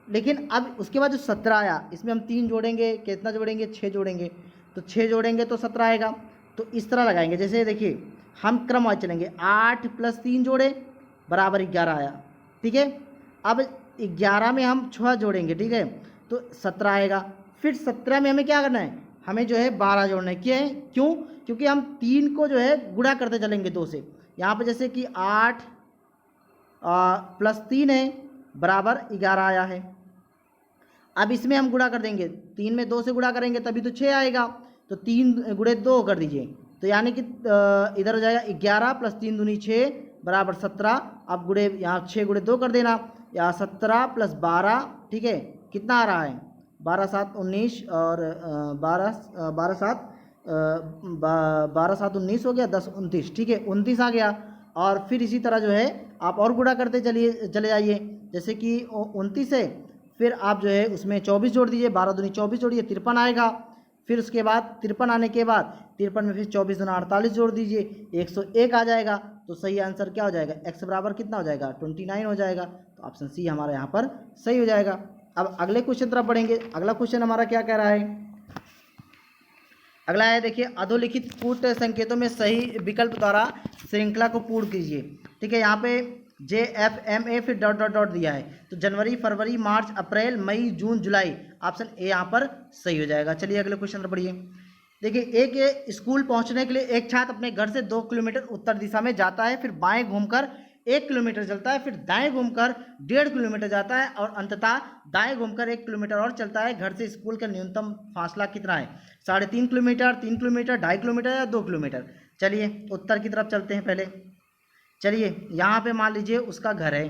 लेकिन अब उसके बाद जो 17 आया, इसमें हम 3 जोड़ेंगे, कितना जोड़ेंगे? 6 जोड़ेंगे, तो 6 जोड़ेंगे तो 17 आएगा। तो इस तरह लगाएंगे, जैसे देखिए हम क्रमवार चलेंगे, 8 प्लस 3 जोड़े बराबर 11 आया। ठीक है, अब 11 में हम 6 जोड़ेंगे, ठीक है, तो 17 आएगा। फिर 17 में हमें क्या करना है? हमें जो है 12 जोड़ना है। क्यों? क्योंकि हम 3 को जो है गुणा करते चलेंगे 2 से। यहाँ पे जैसे कि 8 प्लस 3 है बराबर 11 आया है। अब इसमें हम गुणा कर देंगे, 3 में 2 से गुणा करेंगे तभी तो 6 आएगा। तो 3 गुणे 2 कर दीजिए, तो यानी कि इधर हो जाएगा 11 प्लस 3 दूनी 6 बराबर 17। अब गुणे यहाँ 6 गुणे 2 कर देना, यहाँ 17 प्लस 12, ठीक है, कितना आ रहा है? 12 7 19 और 12 7 19 हो गया, 10 29, ठीक है, 29 आ गया। और फिर इसी तरह जो है आप और गुणा करते चले जाइए, जैसे कि 29 है, फिर आप जो है उसमें 24 जोड़ दीजिए, 12 दूनी 24 जोड़िए, 53 आएगा। फिर उसके बाद 53 आने के बाद 53 में फिर 24 दूना 48 जोड़ दीजिए, 101 आ जाएगा। तो सही आंसर क्या हो जाएगा? x बराबर कितना हो जाएगा? 29 हो जाएगा। तो ऑप्शन सी हमारा यहाँ पर सही हो जाएगा। अब अगले क्वेश्चन तरफ बढ़ेंगे। अगला क्वेश्चन हमारा क्या कह रहा है? अगला है, देखिए, अधोलिखित कूट संकेतों में सही विकल्प द्वारा श्रृंखला को पूर्ण कीजिए। ठीक है, यहाँ पे JFMA फिर डॉट डॉट डॉट दिया है, तो जनवरी, फरवरी, मार्च, अप्रैल, मई, जून, जुलाई, ऑप्शन ए यहाँ पर सही हो जाएगा। चलिए अगले क्वेश्चन पर बढ़िए। देखिए, एक स्कूल पहुंचने के लिए एक छात्र अपने घर से 2 किलोमीटर उत्तर दिशा में जाता है, फिर बाएं घूमकर 1 किलोमीटर चलता है, फिर दाएं घूमकर 1.5 किलोमीटर जाता है और अंततः दाएं घूमकर 1 किलोमीटर और चलता है। घर से स्कूल का न्यूनतम फासला कितना है? 3.5 किलोमीटर, 3 किलोमीटर, 2.5 किलोमीटर या 2 किलोमीटर? चलिए उत्तर की तरफ चलते हैं पहले। चलिए यहाँ पे मान लीजिए उसका घर है,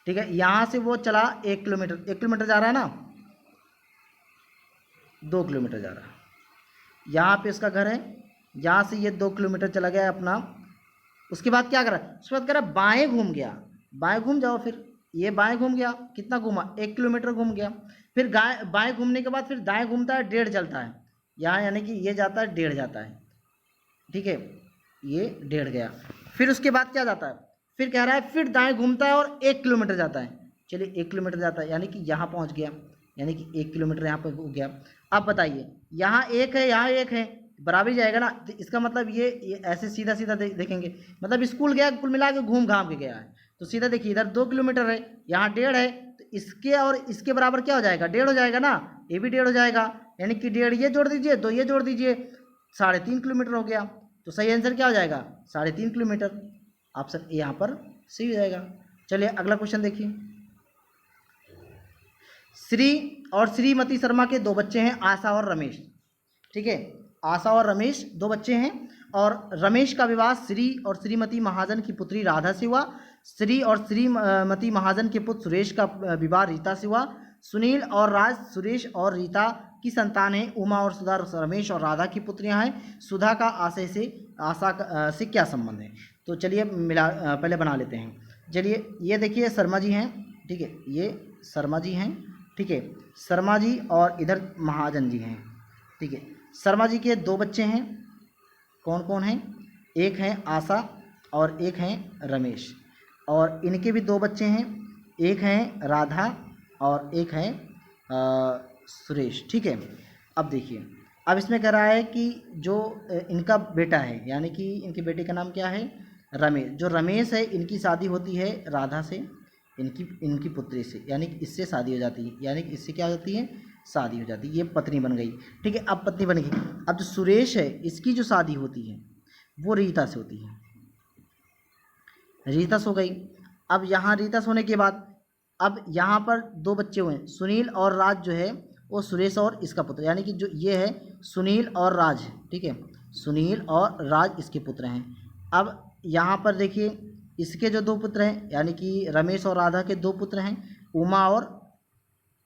ठीक है, यहाँ से वो चला 1 किलोमीटर, 1 किलोमीटर जा रहा है ना, 2 किलोमीटर जा रहा है। यहाँ पे उसका घर है, यहाँ से ये 2 किलोमीटर चला गया अपना। उसके बाद क्या करा? उसके बाद करा बाएं घूम गया, बाएं घूम जाओ, फिर ये बाएं घूम गया, कितना घूमा? 1 किलोमीटर घूम गया। फिर बाएं घूमने के बाद फिर दाएं घूमता है, 1.5 चलता है यहाँ, यानी कि ये जाता है 1.5 जाता है, ठीक है, ये 1.5 गया। फिर उसके बाद क्या जाता है? फिर कह रहा है फिर दाएं घूमता है और 1 किलोमीटर जाता है। चलिए 1 किलोमीटर जाता है, यानी कि यहाँ पहुँच गया, यानी कि 1 किलोमीटर यहाँ पर हो गया। अब बताइए, यहाँ 1 है, यहाँ 1 है, बराबर जाएगा ना। तो इसका मतलब ये ऐसे सीधा सीधा देखेंगे, मतलब स्कूल गया, कुल मिला के घूम घाम के गया है। तो सीधा देखिए, इधर 2 किलोमीटर है, यहाँ 1.5 है, तो इसके और इसके बराबर क्या हो जाएगा? 1.5 हो जाएगा ना, ये भी 1.5 हो जाएगा, यानी कि 1.5 ये जोड़ दीजिए, 2 ये जोड़ दीजिए, 3.5 किलोमीटर हो गया। तो सही आंसर क्या हो जाएगा? 3.5 किलोमीटर। ऑप्शन ए यहाँ पर सही हो जाएगा। चलिए अगला क्वेश्चन देखिए। श्री और श्रीमती शर्मा के 2 बच्चे हैं, आशा और रमेश। ठीक है, आशा और रमेश 2 बच्चे हैं, और रमेश का विवाह श्री और श्रीमती महाजन की पुत्री राधा से हुआ। श्री और श्रीमती महाजन के पुत्र सुरेश का विवाह रीता से हुआ। सुनील और राज सुरेश और रीता की संतान है। उमा और सुधा रमेश और राधा की पुत्रियां हैं। सुधा का आशा से क्या संबंध है? तो चलिए पहले बना लेते हैं। चलिए ये देखिए शर्मा जी हैं, ठीक है, ये शर्मा जी हैं, ठीक है, शर्मा जी, और इधर महाजन जी हैं, ठीक है। शर्मा जी के 2 बच्चे हैं, कौन कौन हैं? एक हैं आशा और एक हैं रमेश, और इनके भी 2 बच्चे हैं, एक हैं राधा और एक हैं सुरेश, ठीक है। अब देखिए, अब इसमें कह रहा है कि जो इनका बेटा है, यानी कि इनके बेटे का नाम क्या है, रमेश। जो रमेश है, इनकी शादी होती है राधा से, इनकी पुत्री से, यानी कि इससे शादी हो जाती है, यानी कि इससे क्या हो जाती है, शादी हो जाती है, ये पत्नी बन गई, ठीक है। अब पत्नी बन गई। अब जो सुरेश है, इसकी जो शादी होती है वो रीता से होती है, रीता से हो गई। अब यहाँ रीता से होने के बाद अब यहाँ पर दो बच्चे हुए हैं, सुनील और राज जो है वो सुरेश और इसका पुत्र, यानी कि जो ये है सुनील और राज, ठीक है, सुनील और राज इसके पुत्र हैं। अब यहाँ पर देखिए, इसके जो दो पुत्र हैं, यानी कि रमेश और राधा के दो पुत्र हैं, उमा और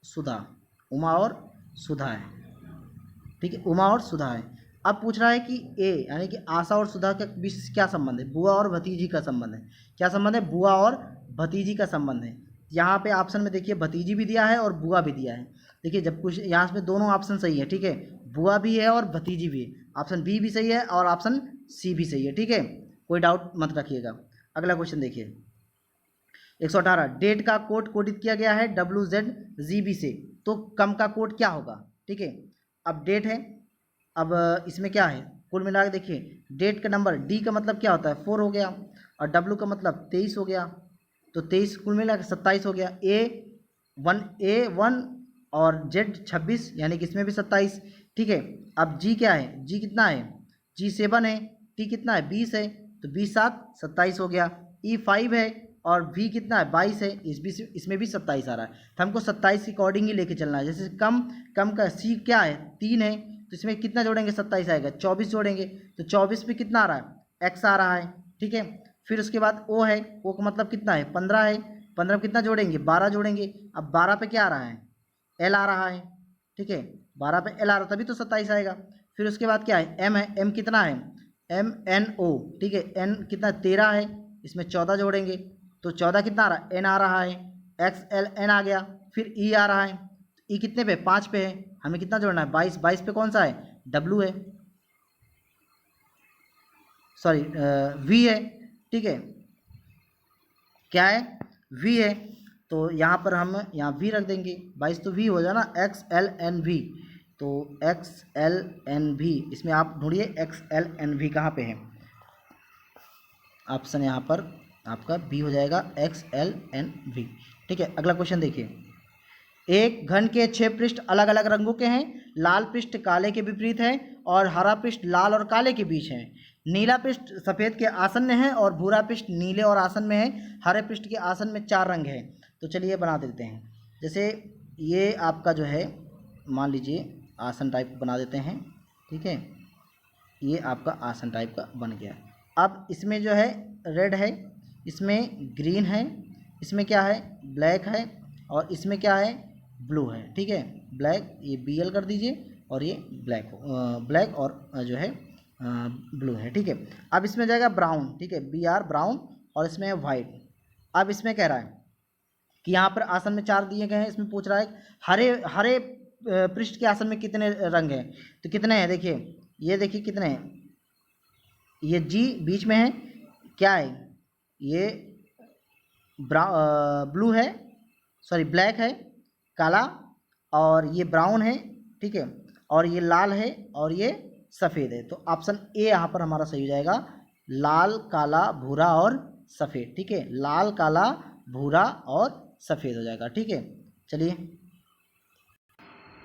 सुधा, उमा और सुधा है, ठीक है, उमा और सुधा है। अब पूछ रहा है कि ए, यानी कि आशा और सुधा के बीच क्या संबंध है, बुआ और भतीजी का संबंध है। क्या संबंध है, बुआ और भतीजी का संबंध है। यहाँ पे ऑप्शन में देखिए भतीजी भी दिया है और बुआ भी दिया है। देखिए जब कुछ यहाँ पे दोनों ऑप्शन सही है, ठीक है, बुआ भी है और भतीजी भी है, ऑप्शन बी भी सही है और ऑप्शन सी भी सही है, ठीक है, कोई डाउट मत रखिएगा। अगला क्वेश्चन देखिए, 118, डेट का कोड कोडित किया गया है WZGB से, तो कम का कोड क्या होगा, ठीक है। अब डेट है, अब इसमें क्या है, कुल मिला के देखिए, डेट का नंबर, डी का मतलब क्या होता है 4 हो गया, और डब्ल्यू का मतलब 23 हो गया, तो 23 कुल मिला के 27 हो गया। A1 और Z 26, यानी कि इसमें भी 27, ठीक है। अब जी क्या है, जी कितना है, जी 7 है, टी कितना है 20 है, तो 20 7 27 हो गया। E5 है और V कितना है 22 है, इसमें भी 27 आ रहा है, तो हमको 27 के अकॉर्डिंग ही लेके चलना है। जैसे कम का C क्या है 3 है, तो इसमें कितना जोड़ेंगे 27 आएगा, 24 जोड़ेंगे, तो 24 पे कितना आ रहा है, X आ रहा है, ठीक है। फिर उसके बाद O है, O का मतलब कितना है 15 है, 15 कितना जोड़ेंगे 12 जोड़ेंगे। अब 12 पे क्या आ रहा है, L आ रहा है, ठीक है, 12 पे L आ रहा है, तभी तो 27 आएगा। फिर उसके बाद क्या है, M है, M कितना है, MNO, ठीक है, N कितना 13 है, इसमें 14 जोड़ेंगे, तो 14 कितना आ रहा है, N आ रहा है, XLN आ गया। फिर E आ रहा है, E कितने पे 5 पे है, हमें कितना जोड़ना है 22, 22 पे कौन सा है, W है, सॉरी V है, ठीक है, क्या है V है, तो यहाँ पर हम यहाँ V रख देंगे, 22 तो V हो जाए ना, XLNV, तो XLNV, इसमें आप ढूंढिए XLNV कहाँ पे है, ऑप्शन यहाँ पर आपका बी हो जाएगा XLNV, ठीक है। अगला क्वेश्चन देखिए, एक घन के 6 पृष्ठ अलग अलग रंगों के हैं, लाल पृष्ठ काले के विपरीत है और हरा पृष्ठ लाल और काले के बीच है, नीला पृष्ठ सफ़ेद के आसन्न है और भूरा पृष्ठ नीले और आसन्न में है, हरे पृष्ठ के आसन्न में 4 रंग है। तो चलिए बना देते हैं। जैसे ये आपका जो है मान लीजिए आसन टाइप बना देते हैं, ठीक है, ये आपका आसन टाइप का बन गया। अब इसमें जो है रेड है, इसमें ग्रीन है, इसमें क्या है ब्लैक है, और इसमें क्या है ब्लू है, ठीक है, ब्लैक, ये BL कर दीजिए, और ये ब्लैक और जो है ब्लू है, ठीक है। अब इसमें जाएगा ब्राउन, ठीक है, BR ब्राउन, और इसमें है वाइट। अब इसमें कह रहा है कि यहाँ पर आसन में 4 दिए गए हैं, इसमें पूछ रहा है हरे पृष्ठ के आसन में कितने रंग हैं, तो कितने हैं देखिए, ये देखिए कितने हैं, ये G बीच में है, क्या है ये ब्लू है, सॉरी ब्लैक है, काला, और ये ब्राउन है, ठीक है, और ये लाल है, और ये सफ़ेद है। तो ऑप्शन ए यहाँ पर हमारा सही हो जाएगा, लाल काला भूरा और सफ़ेद, ठीक है, लाल काला भूरा और सफ़ेद हो जाएगा, ठीक है। चलिए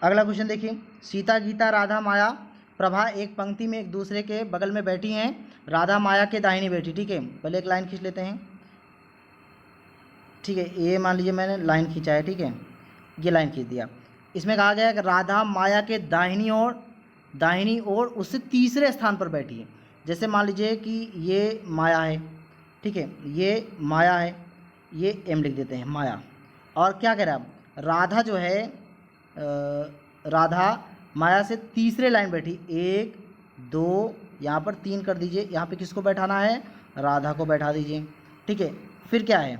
अगला क्वेश्चन देखिए, सीता गीता राधा माया प्रभा एक पंक्ति में एक दूसरे के बगल में बैठी हैं, राधा माया के दाहिनी बैठी, ठीक है। पहले एक लाइन खींच लेते हैं, ठीक है, ये मान लीजिए मैंने लाइन खींचा है, ठीक है, ये लाइन खींच दिया। इसमें कहा गया है कि राधा माया के दाहिनी ओर उससे तीसरे स्थान पर बैठी है। जैसे मान लीजिए कि ये माया है, ठीक है, ये माया है, ये M लिख देते हैं माया, और क्या कह रहा है राधा जो है राधा माया से तीसरे लाइन बैठी, 1 2 यहाँ पर 3 कर दीजिए, यहाँ पे किसको बैठाना है, राधा को बैठा दीजिए, ठीक है। फिर क्या है,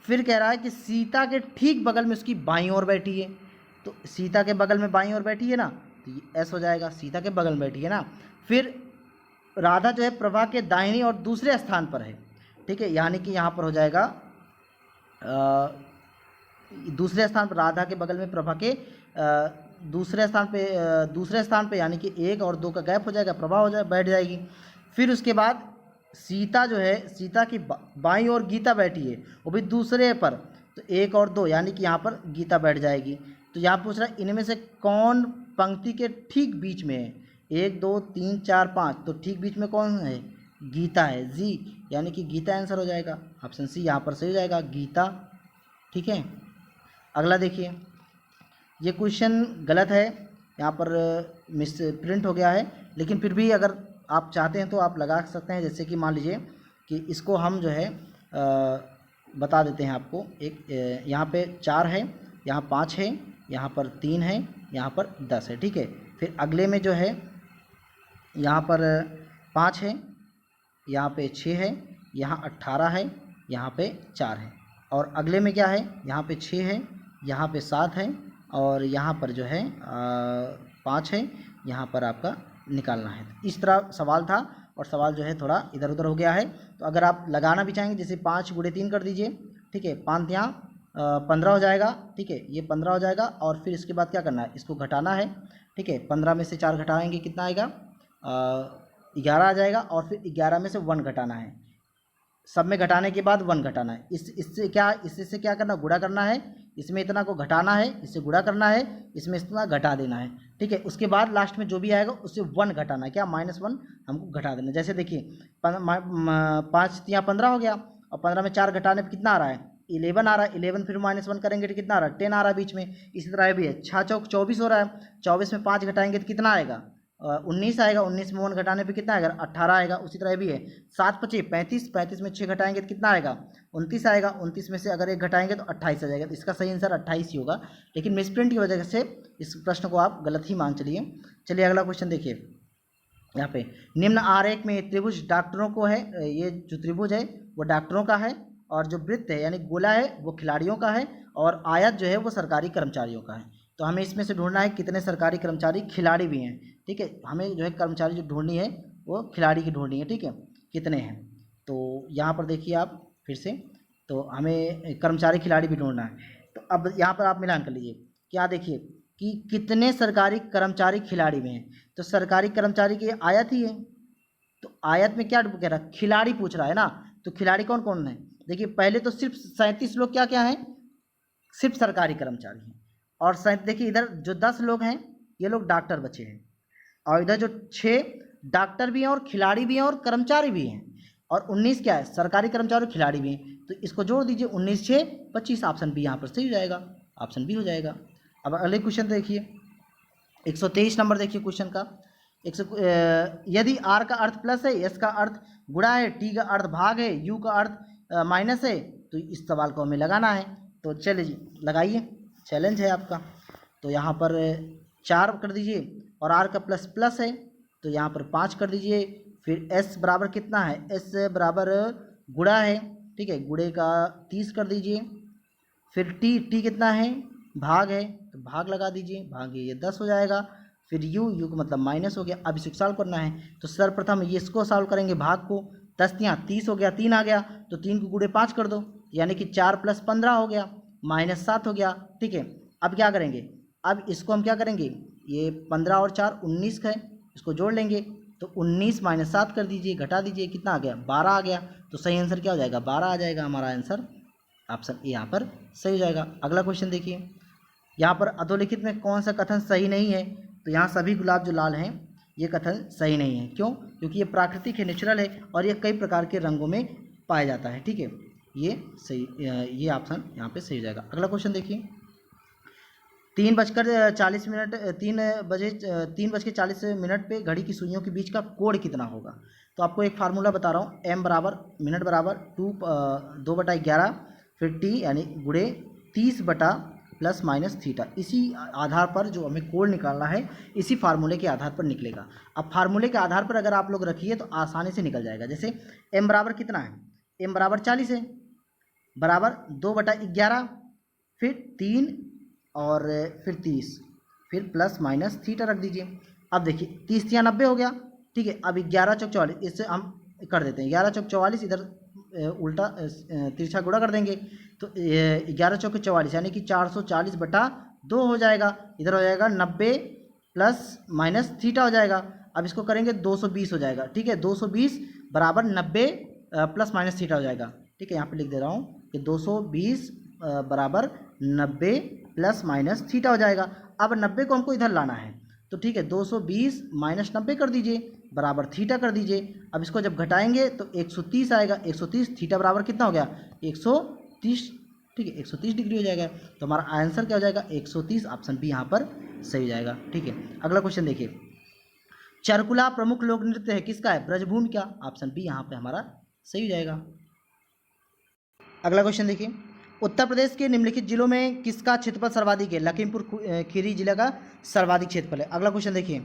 फिर कह रहा है कि सीता के ठीक बगल में उसकी बाईं ओर बैठी है, तो सीता के बगल में बाईं ओर बैठी है ना, तो ये S हो जाएगा, सीता के बगल में बैठी है ना। फिर राधा जो है प्रभा के दाहिनी और दूसरे स्थान पर है, ठीक है, यानी कि यहाँ पर हो जाएगा दूसरे स्थान पर, राधा के बगल में प्रभा के दूसरे स्थान पे यानी कि 1 और 2 का गैप हो जाएगा, प्रभा हो जाए बैठ जाएगी। फिर उसके बाद सीता जो है, सीता की बाईं ओर गीता बैठी है, वो भी दूसरे पर, तो 1 और 2 यानी कि यहाँ पर गीता बैठ जाएगी। तो यहाँ पूछ रहा है इनमें से कौन पंक्ति के ठीक बीच में है, 1 2 3 4 5, तो ठीक बीच में कौन है, गीता है, जी यानी कि गीता आंसर हो जाएगा, ऑप्शन सी यहाँ पर सही हो जाएगा, गीता। ठीक है, अगला देखिए, ये क्वेश्चन गलत है, यहाँ पर मिस प्रिंट हो गया है, लेकिन फिर भी अगर आप चाहते हैं तो आप लगा सकते हैं। जैसे कि मान लीजिए कि इसको हम जो है बता देते हैं आपको। एक यहाँ पे 4 है, यहाँ 5 है, यहाँ पर 3 है, यहाँ पर 10 है। ठीक है, फिर अगले में जो है यहाँ पर 5 है, यहाँ पे 6 है, यहाँ 18 है, यहाँ पे 4 है, और अगले में क्या है, यहाँ पे 6 है, यहाँ पे 7 है, और यहाँ पर जो है 5 है, यहाँ पर आपका निकालना है। इस तरह सवाल था, और सवाल जो है थोड़ा इधर उधर हो गया है। तो अगर आप लगाना भी चाहेंगे, जैसे 5 × 3 कर दीजिए। ठीक है, 5 यहाँ 15 हो जाएगा। ठीक है, ये 15 हो जाएगा, और फिर इसके बाद क्या करना है, इसको घटाना है। ठीक है, 15 में से 4 घटाएंगे कितना आएगा, 11 आ जाएगा, और फिर 11 में से 1 घटाना है। सब में घटाने के बाद 1 घटाना है। इससे क्या करना, गुणा करना है। इसमें इतना को घटाना है, इससे गुणा करना है, इसमें इतना घटा देना है। ठीक है, उसके बाद लास्ट में जो भी आएगा उससे 1 घटाना है, क्या, -1 हमको घटा देना है। जैसे देखिए 5 यहाँ 15 हो गया, और 15 में 4 घटाने पर कितना आ रहा है, 11 आ रहा है। 11 फिर -1 करेंगे तो कितना आ रहा है, 10 आ रहा है बीच में। इसी तरह भी है, 6 चौक 24 हो रहा है, 24 में 5 घटाएंगे तो कितना आएगा, 19 आएगा। 19 में 1 घटाने पे कितना आएगा, 18 आएगा। उसी तरह भी है, 7 × 5 = 35, 35 में 6 घटाएंगे तो कितना आएगा, 29 आएगा। 29 में से अगर 1 घटाएंगे तो 28 आ जाएगा। तो इसका सही आंसर 28 ही होगा, लेकिन मिसप्रिंट की वजह से इस प्रश्न को आप गलत ही मान चलिए। चलिए अगला क्वेश्चन देखिए, यहाँ पे निम्न आरेख में त्रिभुज डॉक्टरों को है, ये जो त्रिभुज है वो डॉक्टरों का है, और जो वृत्त है यानी गोला है वो खिलाड़ियों का है, और आयत जो है वो सरकारी कर्मचारियों का है। तो हमें इसमें से ढूंढना है कितने सरकारी कर्मचारी खिलाड़ी भी हैं। ठीक है, हमें जो है कर्मचारी जो ढूंढनी है वो खिलाड़ी की ढूंढनी है। ठीक है, कितने हैं, तो यहाँ पर देखिए आप फिर से, तो हमें कर्मचारी खिलाड़ी भी ढूंढना है। तो अब यहाँ पर आप मिलान कर लीजिए, क्या देखिए कि कितने सरकारी कर्मचारी खिलाड़ी में हैं। तो सरकारी कर्मचारी की आयत ही है, तो आयत में क्या कह रहा है, खिलाड़ी पूछ रहा है ना। तो खिलाड़ी कौन कौन है, देखिए पहले तो सिर्फ 37 लोग क्या क्या हैं, सिर्फ सरकारी कर्मचारी हैं। और देखिए इधर जो 10 लोग हैं ये लोग डॉक्टर बचे हैं, और इधर जो 6 डॉक्टर भी हैं और खिलाड़ी भी हैं और कर्मचारी भी हैं, और 19 क्या है, सरकारी कर्मचारी और खिलाड़ी भी हैं। तो इसको जोड़ दीजिए, 19 6 25, ऑप्शन बी यहाँ पर सही हो जाएगा, ऑप्शन बी हो जाएगा। अब अगले क्वेश्चन देखिए, 123 नंबर देखिए क्वेश्चन का। यदि आर का अर्थ प्लस है, एस का अर्थ गुणा है, टी का अर्थ भाग है, यू का अर्थ माइनस है, तो इस सवाल को हमें लगाना है। तो चलिए जी लगाइए, चैलेंज है आपका। तो यहाँ पर 4 कर दीजिए, और आर का प्लस प्लस है तो यहाँ पर 5 कर दीजिए। फिर एस बराबर कितना है, एस बराबर गुणा है। ठीक है, गुणे का 30 कर दीजिए। फिर टी कितना है, भाग है, तो भाग लगा दीजिए, भाग ये 10 हो जाएगा। फिर यू का मतलब माइनस हो गया। अब इसे सॉल्व करना है, तो सर्वप्रथम ये इसको सॉल्व करेंगे, भाग को। 10 यहाँ 30 हो गया, 3 आ गया, तो 3 को गुणे 5 कर दो, यानी कि 4 + 15 हो गया, -7 हो गया। ठीक है, अब क्या करेंगे, अब इसको हम क्या करेंगे, ये 15 और 4 19 है, इसको जोड़ लेंगे, तो 19 - 7 कर दीजिए, घटा दीजिए, कितना आ गया, 12 आ गया। तो सही आंसर क्या हो जाएगा, 12 आ जाएगा हमारा आंसर, ऑप्शन ए यहाँ पर सही हो जाएगा। अगला क्वेश्चन देखिए, यहाँ पर अधोलिखित में कौन सा कथन सही नहीं है। तो यहाँ सभी गुलाब जो लाल हैं ये कथन सही नहीं है, क्यों, क्योंकि ये प्राकृतिक है, नेचुरल है, और ये कई प्रकार के रंगों में पाया जाता है। ठीक है, ये सही, ये ऑप्शन यहाँ पे सही हो जाएगा। अगला क्वेश्चन देखिए, 3:40 पे घड़ी की सुइयों के बीच का कोण कितना होगा। तो आपको एक फार्मूला बता रहा हूँ, m बराबर मिनट बराबर 2/11, फिर t यानी गुणे 30 बटा प्लस माइनस थीटा। इसी आधार पर जो हमें कोण निकालना है, इसी फार्मूले के आधार पर निकलेगा। अब फार्मूले के आधार पर अगर आप लोग रखिए तो आसानी से निकल जाएगा। जैसे m बराबर कितना है, m बराबर 40 है, बराबर 2/11, फिर 3 और फिर 30, फिर प्लस माइनस थीटा रख दीजिए। अब देखिए 30 या 90 हो गया। ठीक है, अब 11 चौक 44, इससे हम कर देते हैं 11 चौक 44, इधर उल्टा तिरछा गुणा कर देंगे, तो 11 चौक 44 यानी कि 440 बटा 2 हो जाएगा, इधर हो जाएगा 90 प्लस माइनस थीटा हो जाएगा। अब इसको करेंगे 220 हो जाएगा, ठीक है, 220 बराबर 90 प्लस माइनस थीटा हो जाएगा, ठीक है। यहाँ पे लिख दे रहा हूँ कि 220 बराबर 90 प्लस माइनस थीटा हो जाएगा। अब 90 को हमको इधर लाना है, तो ठीक है, 220 माइनस 90 कर दीजिए बराबर थीटा कर दीजिए। अब इसको जब घटाएंगे तो 130 आएगा, 130 थीटा बराबर कितना हो गया 130, ठीक है, 130 डिग्री हो जाएगा। तो हमारा आंसर क्या हो जाएगा 130, ऑप्शन बी यहाँ पर सही हो जाएगा, ठीक है। अगला क्वेश्चन देखिए, चरकुला प्रमुख लोक नृत्य है किसका है, ब्रजभूमि का, ऑप्शन बी यहाँ पे हमारा सही हो जाएगा। अगला क्वेश्चन देखिए, उत्तर प्रदेश के निम्नलिखित जिलों में किसका क्षेत्रफल सर्वाधिक है, लखीमपुर खीरी जिले का सर्वाधिक क्षेत्रफल है। अगला क्वेश्चन देखिए,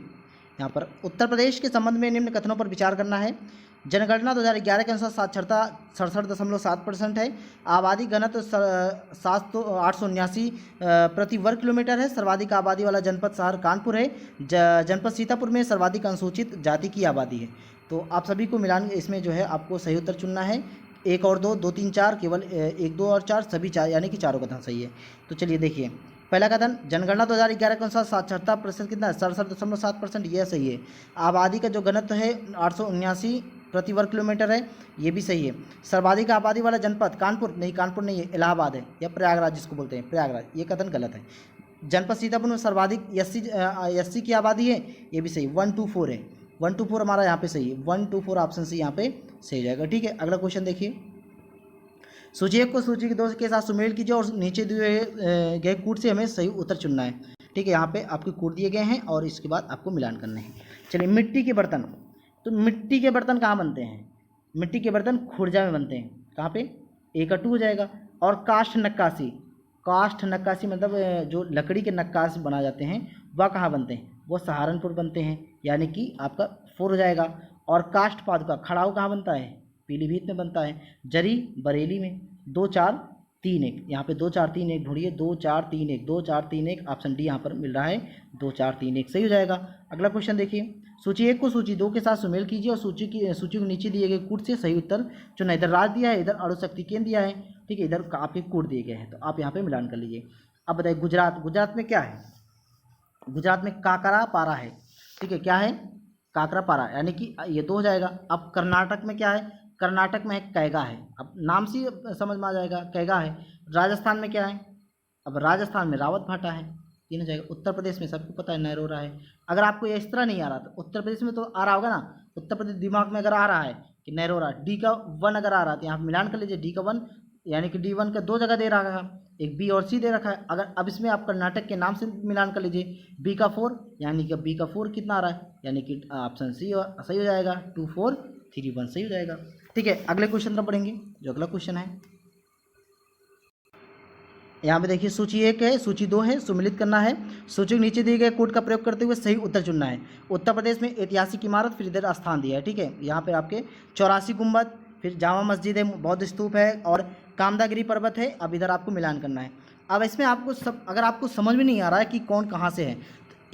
यहाँ पर उत्तर प्रदेश के संबंध में निम्न कथनों पर विचार करना है। जनगणना 2011 के अनुसार साक्षरता 67.7% है। आबादी घनत्व 879 प्रति वर्ग किलोमीटर है। सर्वाधिक आबादी वाला जनपद शहर कानपुर है। जनपद सीतापुर में सर्वाधिक अनुसूचित जाति की आबादी है। तो आप सभी को मिलान इसमें जो है आपको सही उत्तर चुनना है। 1 और 2, 2, 3, 4, केवल 1, 2 और 4 सभी 4 यानी कि चारों कथन सही है। तो चलिए देखिए, पहला कथन, जनगणना 2011 के अनुसार साक्षरता प्रतिशत कितना है 67.7%, यह सही है। आबादी का जो घनत्व है 879 प्रति वर्ग किलोमीटर है, ये भी सही है। सर्वाधिक आबादी वाला जनपद कानपुर, नहीं कानपुर नहीं है, इलाहाबाद है, या प्रयागराज जिसको बोलते हैं प्रयागराज, ये कथन गलत है। जनपद सीतापुर में सर्वाधिक एससी की आबादी है, ये भी सही, 124 है, 124 हमारा यहाँ पे सही है, 124 ऑप्शन सी यहाँ पे सही हो जाएगा, ठीक है। अगला क्वेश्चन देखिए, सूची 1 को सूची 2 के साथ सुमेल कीजिए और नीचे दिए गए कूट से हमें सही उत्तर चुनना है, ठीक है। यहाँ पे आपके कूट दिए गए हैं और इसके बाद आपको मिलान करने हैं। चलिए, मिट्टी के बर्तन, तो मिट्टी के बर्तन कहाँ बनते हैं, मिट्टी के बर्तन खुर्जा में बनते हैं, कहाँ पे, एकटू हो जाएगा। और काष्ठ नक्काशी, काष्ठ नक्काशी मतलब जो लकड़ी के नक्काश बनाए जाते हैं वह कहाँ बनते हैं, वो सहारनपुर बनते हैं, यानी कि आपका 4 हो जाएगा। और काष्ठ पादुका खड़ाऊ कहाँ बनता है, पीलीभीत में बनता है। जरी बरेली में। 2, 4, 3, 1, यहाँ पे 2, 4, 3, 1 ढूंढिए, 2, 4, 3, 1, 2, 4, 3, 1, ऑप्शन डी यहाँ पर मिल रहा है, 2, 4, 3, 1 सही हो जाएगा। अगला क्वेश्चन देखिए, सूची 1 को सूची 2 के साथ सुमेल कीजिए और सूची को नीचे दिए गए कूट से सही उत्तर चुना। इधर राज दिया है, इधर अणु शक्ति केंद्र दिया है, ठीक है, इधर आपके कूट दिए गए हैं, तो आप यहाँ पे मिलान कर लीजिए। अब बताइए, गुजरात, गुजरात में क्या है, गुजरात में काकरा पारा है, ठीक है, क्या है, काकरा पारा, यानी कि ये 2 हो जाएगा। अब कर्नाटक में क्या है, कर्नाटक में कैगा है, अब नाम से समझ में आ जाएगा, कैगा है। राजस्थान में क्या है, अब राजस्थान में रावत भाटा है, 3 हो जाएगा। उत्तर प्रदेश में सबको पता है नैरोरा है। अगर आपको ये इस तरह नहीं आ रहा तो उत्तर प्रदेश में तो आ रहा होगा ना, उत्तर प्रदेश दिमाग में अगर आ रहा है कि नैरोरा, डी का 1 अगर आ रहा है तो यहाँ पर मिलान कर लीजिए, डी का 1 यानी कि D1 का 2 जगह दे रखा है, एक बी और सी दे रखा है। अगर अब इसमें आप कर्नाटक के नाम से मिलान कर लीजिए, बी का 4 यानी कि बी का 4 कितना आ रहा है, यानी कि ऑप्शन सी सही हो जाएगा, 2, 4, 3, 1 सही हो जाएगा, ठीक है। अगले क्वेश्चन तरफ बढ़ेंगे, जो अगला क्वेश्चन है यहाँ पे देखिए, सूची 1 है, सूची 2 है, सुमिलित करना है। सूची के नीचे दिए गए कोड का प्रयोग करते हुए सही उत्तर चुनना है। उत्तर प्रदेश में ऐतिहासिक इमारत, फिर इधर स्थान दिया है, ठीक है। यहाँ पे आपके 84 गुम्बद, फिर जामा मस्जिद है, बौद्ध स्तूप है और कामदागिरी पर्वत है। अब इधर आपको मिलान करना है। अब इसमें आपको अगर आपको समझ में नहीं आ रहा है कि कौन कहाँ से है, तो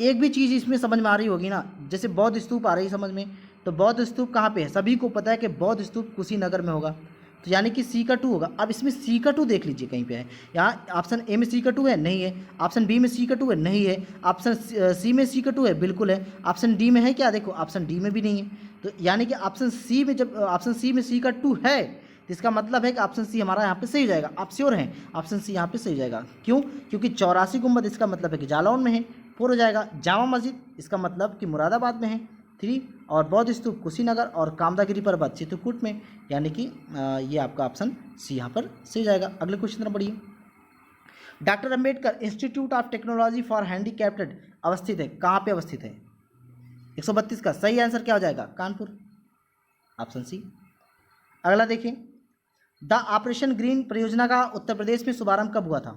एक भी चीज़ इसमें समझ में आ रही होगी ना, जैसे बौद्ध स्तूप आ रही है समझ में, तो बौद्ध स्तूप कहाँ पे है, सभी को पता है कि बौद्ध स्तूप कुशीनगर में होगा, तो यानी कि सी का 2 होगा। अब इसमें सी का 2 देख लीजिए कहीं पे है, यहाँ ऑप्शन ए में सी का 2 है, नहीं है। ऑप्शन बी में सी का 2 है, नहीं है। ऑप्शन सी में सी का 2 है, बिल्कुल है। ऑप्शन डी में है क्या, देखो ऑप्शन डी में भी नहीं है। तो यानी कि ऑप्शन सी में, जब ऑप्शन सी में सी का 2 है तो इसका मतलब है कि ऑप्शन सी हमारा यहाँ पे सही हो जाएगा। आप श्योर हैं ऑप्शन सी यहाँ पे सही हो जाएगा, क्यों, क्योंकि 84 गुम्बद इसका मतलब है कि जालौन में है, 4 हो जाएगा। जामा मस्जिद इसका मतलब कि मुरादाबाद में है, 3, और बौद्ध स्तूप कुशीनगर और कामदागिरी पर्वत चित्रकूट में, यानी कि ये आपका ऑप्शन सी यहाँ पर सही जाएगा। अगले क्वेश्चन तरफ बढ़िए। Doctor Ambedkar institute of technology for handicapped अवस्थित है, कहाँ पे अवस्थित है, 132 का सही आंसर क्या हो जाएगा, कानपुर, ऑप्शन सी। अगला देखिए, द ऑपरेशन ग्रीन परियोजना का उत्तर प्रदेश में शुभारंभ कब हुआ था,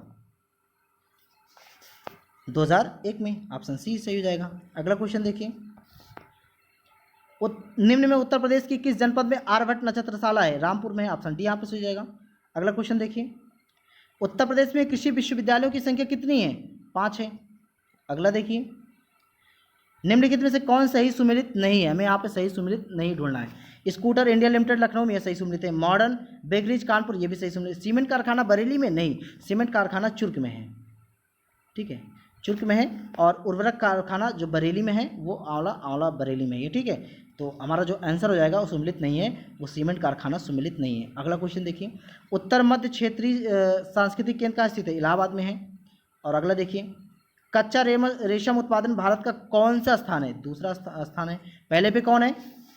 2001 में, ऑप्शन सी सही हो जाएगा। अगला क्वेश्चन देखिए, निम्न में उत्तर प्रदेश की किस जनपद में आर्यभट्ट नक्षत्रशाला है, रामपुर में है, ऑप्शन डी यहाँ पे सही हो जाएगा। अगला क्वेश्चन देखिए, उत्तर प्रदेश में कृषि विश्वविद्यालयों की संख्या कितनी है, 5 है। अगला देखिए, निम्नलिखित में से कौन सही सुमेलित नहीं है, हमें यहाँ पे सही सुमेलित नहीं ढूंढना है। स्कूटर इंडिया लिमिटेड लखनऊ में, यह सही सुमेलित है। मॉडर्न बेकरीज कानपुर, ये भी सही सुमेलित। सीमेंट कारखाना बरेली में, नहीं, सीमेंट कारखाना चुर्क में है, ठीक है। चुर्क में है, और उर्वरक कारखाना जो बरेली में है वो आंवला बरेली में है, ठीक है। तो हमारा जो आंसर हो जाएगा वो सम्मिलित नहीं है, वो सीमेंट कारखाना सम्मिलित नहीं है। अगला क्वेश्चन देखिए, उत्तर मध्य क्षेत्रीय सांस्कृतिक केंद्र कहाँ स्थित है? इलाहाबाद में है। और अगला देखिए, कच्चा रेशम उत्पादन भारत का कौन सा स्थान है? दूसरा स्थान है। पहले पे कौन है?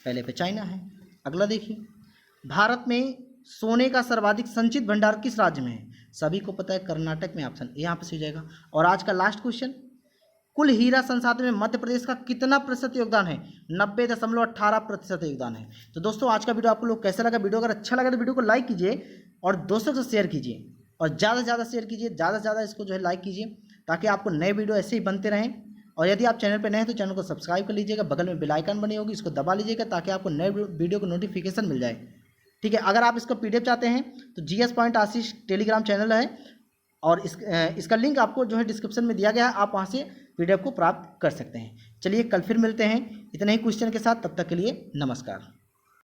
पहले पे चाइना है। अगला देखिए, भारत में सोने का सर्वाधिक संचित भंडार किस राज्य में है? सभी को पता है, कर्नाटक में। ऑप्शन यहाँ पे सही जाएगा। और आज का लास्ट क्वेश्चन, कुल हीरा संसाधन में मध्य प्रदेश का कितना प्रतिशत योगदान है? 90.18% योगदान है। तो दोस्तों आज का वीडियो आपको लोग कैसा लगा? वीडियो अगर अच्छा लगा तो वीडियो को लाइक कीजिए और दोस्तों को शेयर कीजिए, और ज़्यादा से ज़्यादा शेयर कीजिए, ज़्यादा से ज़्यादा इसको जो है लाइक कीजिए, ताकि आपको नए वीडियो ऐसे ही बनते रहें। और यदि आप चैनल पर नए हैं तो चैनल को सब्सक्राइब कर लीजिएगा, बगल में बेल आइकन बनी होगी इसको दबा लीजिएगा, ताकि आपको नए वीडियो को नोटिफिकेशन मिल जाए, ठीक है। अगर आप इसको PDF चाहते हैं तो GS पॉइंट आशीष टेलीग्राम चैनल है, और इसका लिंक आपको जो है डिस्क्रिप्शन में दिया गया है, आप वहाँ से PDF को प्राप्त कर सकते हैं। चलिए कल फिर मिलते हैं इतने ही क्वेश्चन के साथ, तब तक के लिए नमस्कार।